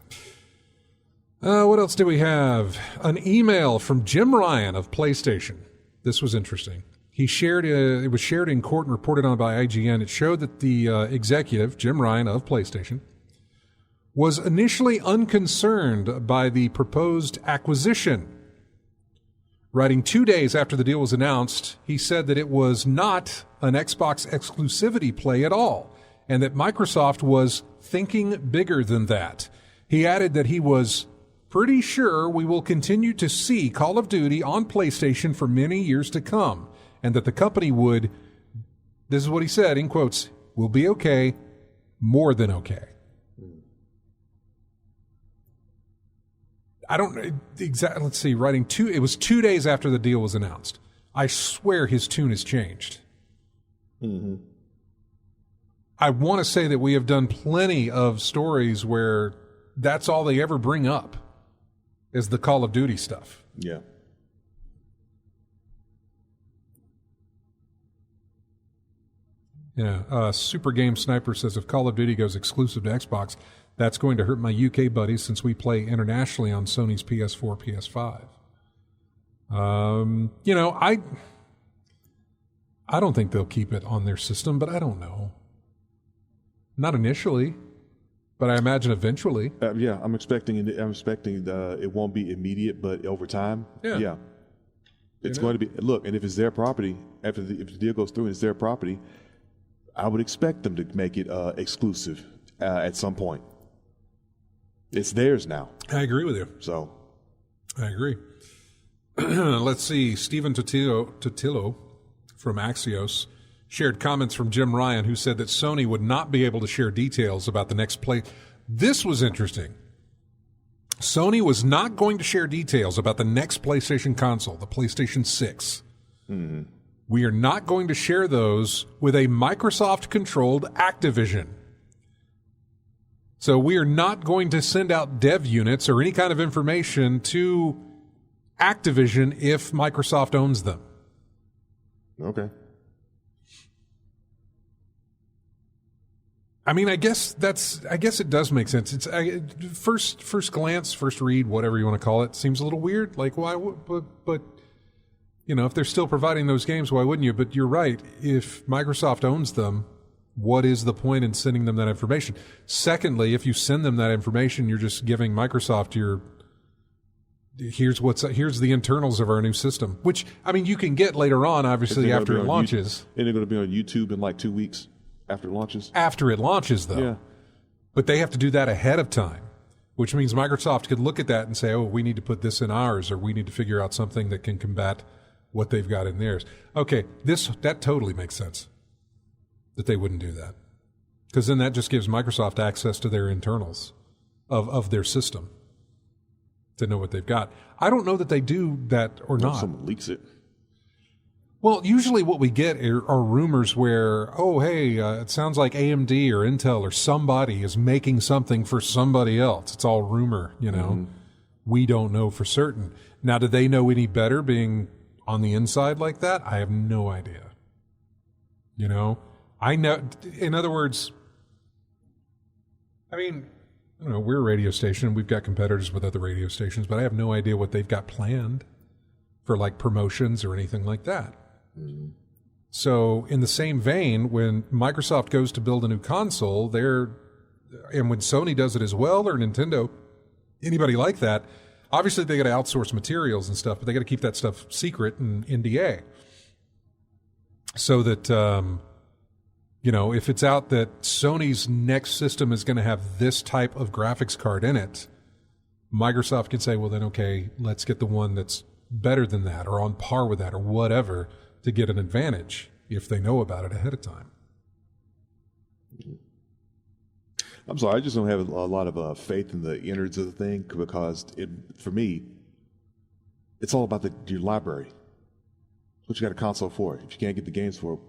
A: What else do we have? An email from Jim Ryan of PlayStation. This was interesting. He shared it was shared in court and reported on by IGN. It showed that the executive, Jim Ryan of PlayStation, was initially unconcerned by the proposed acquisition. Writing 2 days after the deal was announced, he said that it was not an Xbox exclusivity play at all, and that Microsoft was thinking bigger than that. He added that he was pretty sure we will continue to see Call of Duty on PlayStation for many years to come, and that the company would, this is what he said, in quotes, will be okay, more than okay. I don't exactly, let's see, it was 2 days after the deal was announced. I swear his tune has changed. Mm-hmm. I want to say that we have done plenty of stories where that's all they ever bring up is the Call of Duty stuff.
B: Yeah.
A: Yeah. Super Game Sniper says if Call of Duty goes exclusive to Xbox, that's going to hurt my UK buddies since we play internationally on Sony's PS4, PS5. I don't think they'll keep it on their system, but I don't know. Not initially. But I imagine eventually.
B: Yeah, I'm expecting it won't be immediate, but over time, yeah. It's going to be. Look, and if it's their property, if the deal goes through and it's their property, I would expect them to make it exclusive at some point. It's theirs now.
A: I agree with you.
B: So,
A: I agree. Let's see. Stephen Totillo from Axios shared comments from Jim Ryan, who said that Sony would not be able to share details about the next play. This was interesting. Sony was not going to share details about the next PlayStation console, the PlayStation 6. Mm-hmm. We are not going to share those with a Microsoft-controlled Activision. So we are not going to send out dev units or any kind of information to Activision if Microsoft owns them.
B: Okay.
A: I mean, I guess it does make sense. It's first glance, first read, whatever you want to call it, seems a little weird. Like, why? But you know, if they're still providing those games, why wouldn't you? But you're right. If Microsoft owns them, what is the point in sending them that information? Secondly, if you send them that information, you're just giving Microsoft here's the internals of our new system, which, I mean, you can get later on, obviously, after it launches.
B: And they're going to be on YouTube in like 2 weeks after it launches?
A: After it launches, though.
B: Yeah.
A: But they have to do that ahead of time, which means Microsoft could look at that and say, oh, we need to put this in ours, or we need to figure out something that can combat what they've got in theirs. Okay, that totally makes sense that they wouldn't do that. Because then that just gives Microsoft access to their internals of their system to know what they've got. I don't know that they do that or not.
B: Someone leaks it.
A: Well, usually what we get are rumors where, oh, hey, it sounds like AMD or Intel or somebody is making something for somebody else. It's all rumor, you know. Mm-hmm. We don't know for certain. Now, do they know any better being on the inside like that? I have no idea. You know? I know, in other words, I mean, I don't know, we're a radio station, we've got competitors with other radio stations, but I have no idea what they've got planned for like promotions or anything like that. Mm-hmm. So in the same vein, when Microsoft goes to build a new console, and when Sony does it as well, or Nintendo, anybody like that, obviously they got to outsource materials and stuff, but they got to keep that stuff secret and NDA. So that, you know, if it's out that Sony's next system is going to have this type of graphics card in it, Microsoft can say, well, then, okay, let's get the one that's better than that or on par with that or whatever to get an advantage if they know about it ahead of time.
B: I'm sorry, I just don't have a lot of faith in the innards of the thing because, for me, it's all about your library. That's what you got a console for. If you can't get the games for it,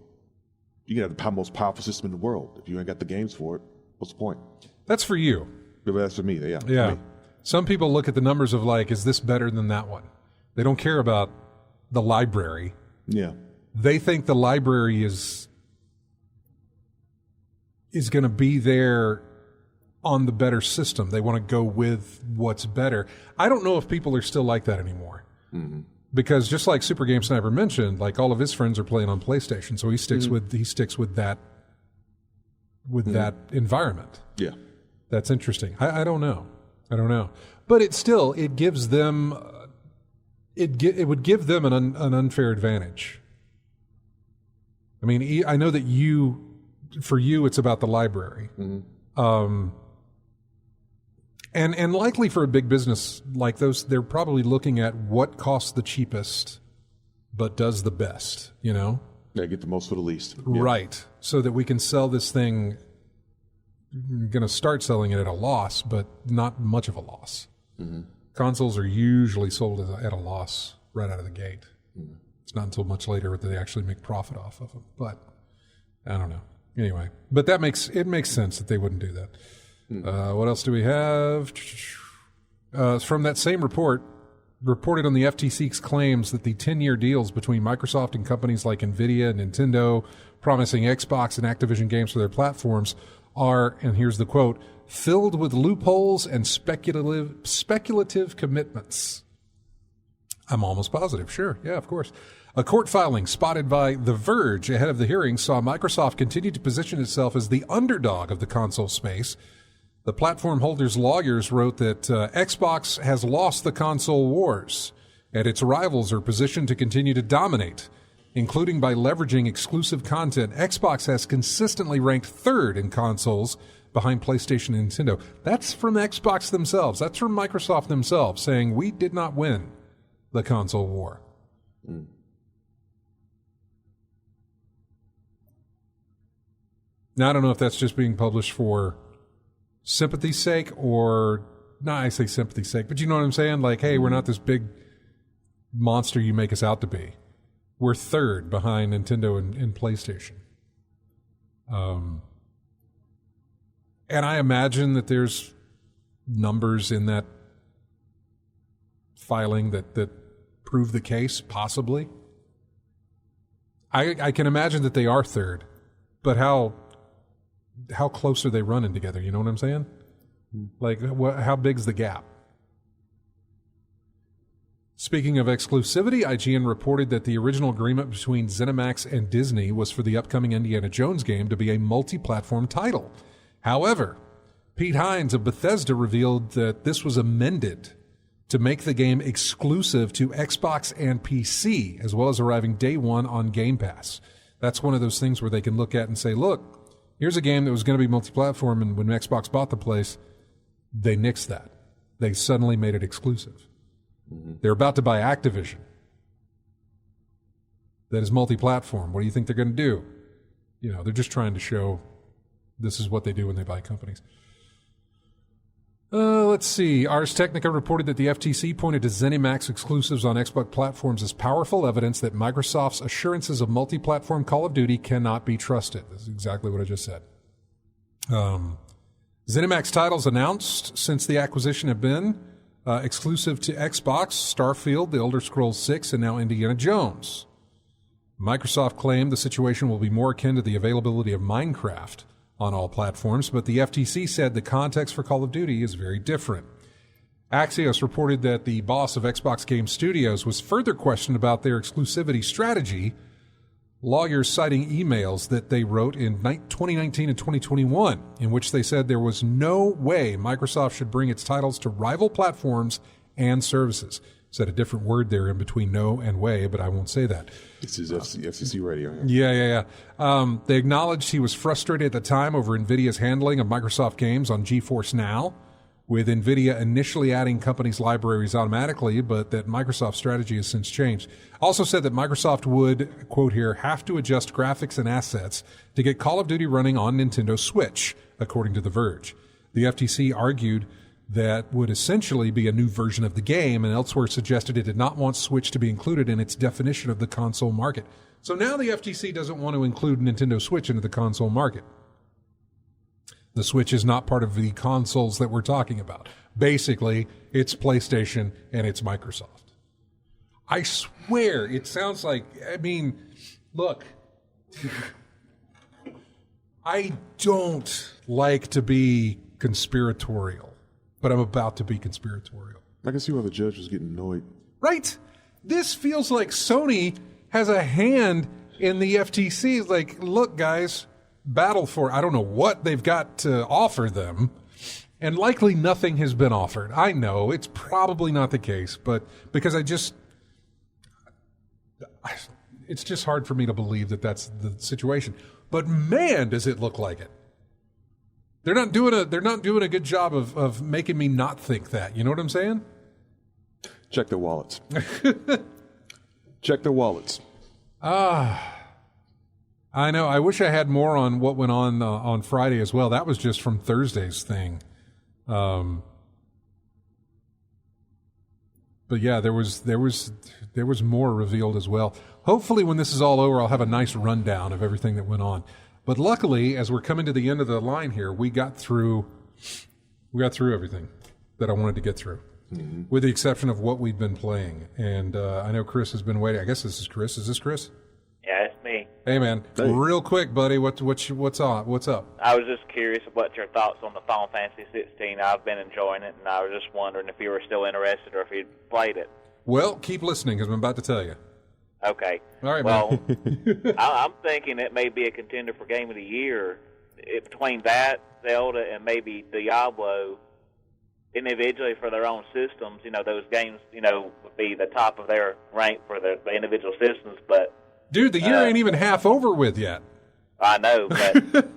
B: you can have the most powerful system in the world. If you ain't got the games for it, what's the point?
A: That's for you.
B: But that's for me, yeah.
A: Yeah.
B: For me.
A: Some people look at the numbers of like, is this better than that one? They don't care about the library.
B: Yeah.
A: They think the library is going to be there on the better system. They want to go with what's better. I don't know if people are still like that anymore. Mm-hmm. Because just like Super Game Sniper mentioned, like all of his friends are playing on PlayStation, so he sticks with that environment.
B: Yeah.
A: That's interesting. I don't know. But it gives them it would give them an unfair advantage. I mean, I know that for you, it's about the library. Mm-hmm. And likely for a big business like those, they're probably looking at what costs the cheapest, but does the best, you know?
B: Yeah, get the most for the least. Yeah.
A: Right. So that we can sell this thing, going to start selling it at a loss, but not much of a loss. Mm-hmm. Consoles are usually sold at a loss right out of the gate. Mm-hmm. It's not until much later that they actually make profit off of them. But I don't know. Anyway, but it makes sense that they wouldn't do that. What else do we have? From that same report, reported on the FTC's claims that the 10-year deals between Microsoft and companies like NVIDIA and Nintendo promising Xbox and Activision games for their platforms are, and here's the quote, filled with loopholes and speculative commitments. I'm almost positive. Sure. Yeah, of course. A court filing spotted by The Verge ahead of the hearing saw Microsoft continue to position itself as the underdog of the console space The platform holder's lawyers wrote that Xbox has lost the console wars, and its rivals are positioned to continue to dominate, including by leveraging exclusive content. Xbox has consistently ranked third in consoles behind PlayStation and Nintendo. That's from Xbox themselves. That's from Microsoft themselves, saying we did not win the console war. Now, I don't know if that's just being published for sympathy's sake or, I say sympathy's sake, but you know what I'm saying? Like, hey, we're not this big monster you make us out to be. We're third behind Nintendo and PlayStation. And I imagine that there's numbers in that filing that prove the case, possibly. I can imagine that they are third, but how close are they running together? You know what I'm saying? Like, how big's the gap? Speaking of exclusivity, IGN reported that the original agreement between ZeniMax and Disney was for the upcoming Indiana Jones game to be a multi-platform title. However, Pete Hines of Bethesda revealed that this was amended to make the game exclusive to Xbox and PC, as well as arriving day one on Game Pass. That's one of those things where they can look at and say, look, here's a game that was going to be multi-platform, and when Xbox bought the place, they nixed that. They suddenly made it exclusive. They're about to buy Activision. That is multi-platform. What do you think they're going to do? You know, they're just trying to show this is what they do when they buy companies. Let's see. Ars Technica reported that the FTC pointed to ZeniMax exclusives on Xbox platforms as powerful evidence that Microsoft's assurances of multi-platform Call of Duty cannot be trusted. This is exactly what I just said. ZeniMax titles announced since the acquisition have been exclusive to Xbox, Starfield, The Elder Scrolls 6, and now Indiana Jones. Microsoft claimed the situation will be more akin to the availability of Minecraft on all platforms, but the FTC said the context for Call of Duty is very different. Axios reported that the boss of Xbox Game Studios was further questioned about their exclusivity strategy, lawyers citing emails that they wrote in 2019 and 2021, in which they said there was no way Microsoft should bring its titles to rival platforms and services. Said a different word there in between no and way, but I won't say that.
B: This is FCC radio.
A: Yeah. They acknowledged he was frustrated at the time over NVIDIA's handling of Microsoft games on GeForce Now, with NVIDIA initially adding companies' libraries automatically, but that Microsoft's strategy has since changed. Also said that Microsoft would, quote here, have to adjust graphics and assets to get Call of Duty running on Nintendo Switch, according to The Verge. The FTC argued that would essentially be a new version of the game, and elsewhere suggested it did not want Switch to be included in its definition of the console market. So now the FTC doesn't want to include Nintendo Switch into the console market. The Switch is not part of the consoles that we're talking about. Basically, it's PlayStation and it's Microsoft. I swear, it sounds like, look, I don't like to be conspiratorial, but I'm about to be conspiratorial.
B: I can see why the judge was getting annoyed.
A: Right? This feels like Sony has a hand in the FTC. It's like, look, guys, battle for, I don't know what they've got to offer them, and likely nothing has been offered. I know it's probably not the case, but because it's just hard for me to believe that that's the situation. But man, does it look like it. They're not doing a good job of making me not think that. You know what I'm saying?
B: Check their wallets. Check their wallets.
A: I know. I wish I had more on what went on Friday as well. That was just from Thursday's thing. But yeah, there was more revealed as well. Hopefully, when this is all over, I'll have a nice rundown of everything that went on. But luckily, as we're coming to the end of the line here, we got through everything that I wanted to get through, with the exception of what we've been playing. And I know Chris has been waiting. I guess this is Chris. Is this Chris?
C: Yeah, it's me.
A: Hey, man.
B: Hey. Real
A: quick, buddy. What's on? What's up?
C: I was just curious about your thoughts on the Final Fantasy 16. I've been enjoying it, and I was just wondering if you were still interested or if you'd played it.
A: Well, keep listening, because I'm about to tell you.
C: Okay.
A: All right,
C: well,
A: man.
C: I'm thinking it may be a contender for Game of the Year between that, Zelda, and maybe Diablo, individually for their own systems, those games, would be the top of their rank for the individual systems. But
A: dude, the year ain't even half over with yet.
C: I know, but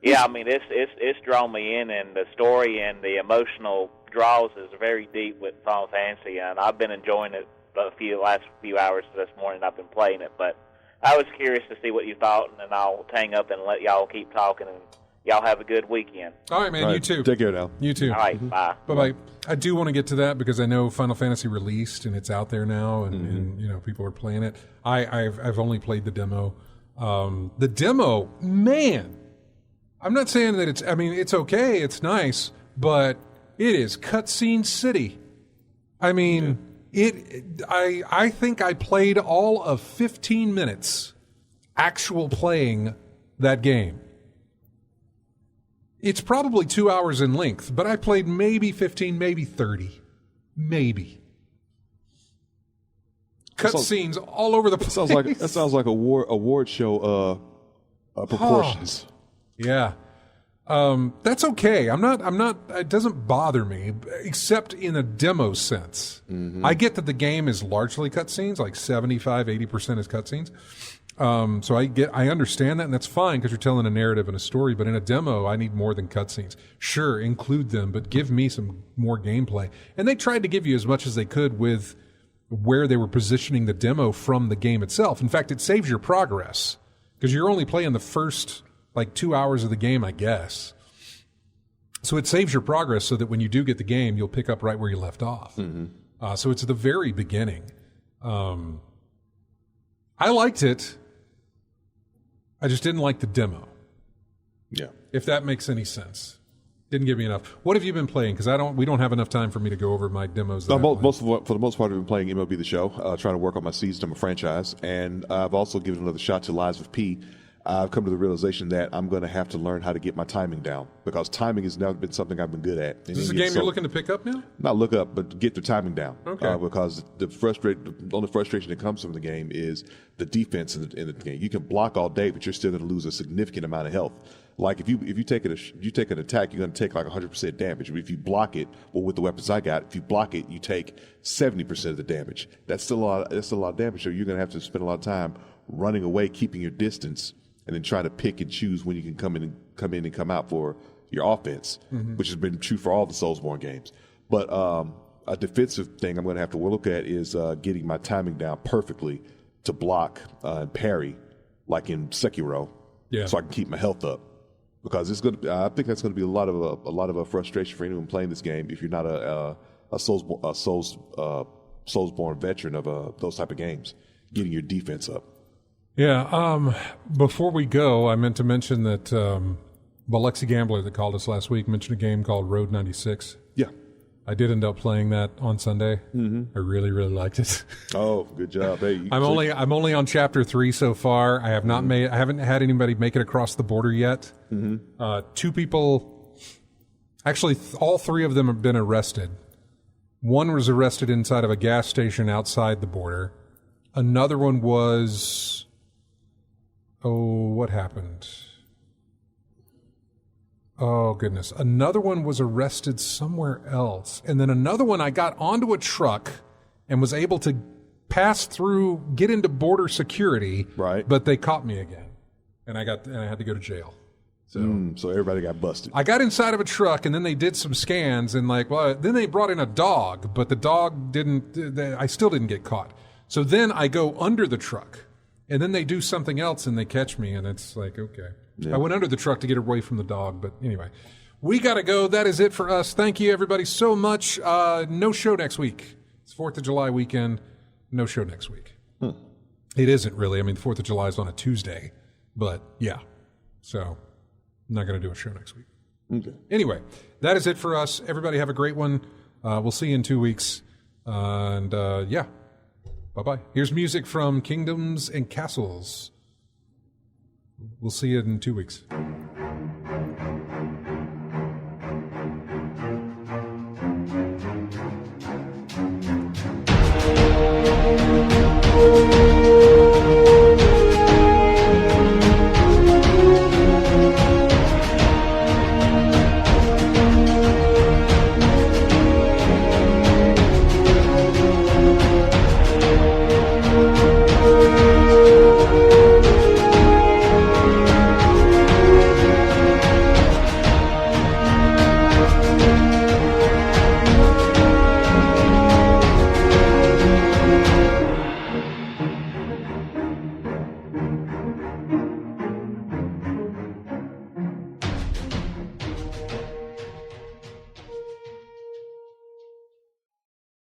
C: yeah, I mean, it's drawn me in, and the story and the emotional draws is very deep with Final Fantasy, and I've been enjoying it last few hours this morning. I've been playing it, but I was curious to see what you thought, and then I'll hang up and let y'all keep talking, and y'all have a good weekend.
A: All right, man.
B: All right,
A: you too.
B: Take care now.
A: You too.
C: All right, bye.
A: Bye-bye. I do want to get to that because I know Final Fantasy released and it's out there now, and people are playing it. I've only played the demo. The demo, man. I'm not saying that it's okay, it's nice, but it is cutscene city. I mean, I think I played all of 15 minutes actual playing that game. It's probably 2 hours in length, but I played maybe 15, maybe 30. Maybe. Cutscenes all over the place.
B: That sounds like award show proportions.
A: Yeah. That's okay. I'm not, it doesn't bother me, except in a demo sense. I get that the game is largely cutscenes, like 75, 80% is cutscenes. So I understand that, and that's fine because you're telling a narrative and a story, but in a demo, I need more than cutscenes. Sure, include them, but give me some more gameplay. And they tried to give you as much as they could with where they were positioning the demo from the game itself. In fact, it saves your progress because you're only playing the first 2 hours of the game, I guess. So it saves your progress so that when you do get the game, you'll pick up right where you left off. So it's the very beginning. I liked it. I just didn't like the demo.
B: Yeah.
A: If that makes any sense. Didn't give me enough. What have you been playing? Because we don't have enough time for me to go over my demos.
B: For the most part, I've been playing MLB The Show, trying to work on my season of my franchise, and I've also given another shot to Lies of P. I've come to the realization that I'm going to have to learn how to get my timing down because timing has never been something I've been good at.
A: Is this a game you're looking to pick up now?
B: Not look up, but get the timing down.
A: Okay.
B: Because the only frustration that comes from the game is the defense in the game. You can block all day, but you're still going to lose a significant amount of health. Like if you take an attack, you're going to take like 100% damage. But if you block it, with the weapons I got, if you block it, you take 70% of the damage. That's still a lot of damage. So you're going to have to spend a lot of time running away, keeping your distance, and then try to pick and choose when you can come in and come out for your offense, which has been true for all the Soulsborne games. But a defensive thing I'm going to have to look at is getting my timing down perfectly to block and parry, like in Sekiro, so I can keep my health up. Because I think that's going to be a lot of a frustration for anyone playing this game if you're not a Soulsborne veteran of those type of games, getting your defense up.
A: Yeah. Before we go, I meant to mention that Alexi Gambler that called us last week mentioned a game called Road 96.
B: Yeah.
A: I did end up playing that on Sunday. I really, really liked it.
B: Oh, good job! Hey,
A: I'm only on chapter 3 so far. I have not I haven't had anybody make it across the border yet. 2 people, actually, all 3 of them have been arrested. One was arrested inside of a gas station outside the border. Another one was. Oh, what happened? Oh, goodness. Another one was arrested somewhere else. And then another one, I got onto a truck and was able to get into border security. Right. But they caught me again. And I had to go to jail.
B: So everybody got busted.
A: I got inside of a truck and then they did some scans and then they brought in a dog, but the dog I still didn't get caught. So then I go under the truck. And then they do something else and they catch me, and it's like, okay. Yeah. I went under the truck to get away from the dog, but anyway. We got to go. That is it for us. Thank you, everybody, so much. No show next week. It's 4th of July weekend. No show next week. It isn't really. I mean, the 4th of July is on a Tuesday, but yeah. So I'm not going to do a show next week.
B: Okay.
A: Anyway, that is it for us. Everybody have a great one. We'll see you in 2 weeks. Yeah. Bye-bye. Here's music from Kingdoms and Castles. We'll see you in 2 weeks.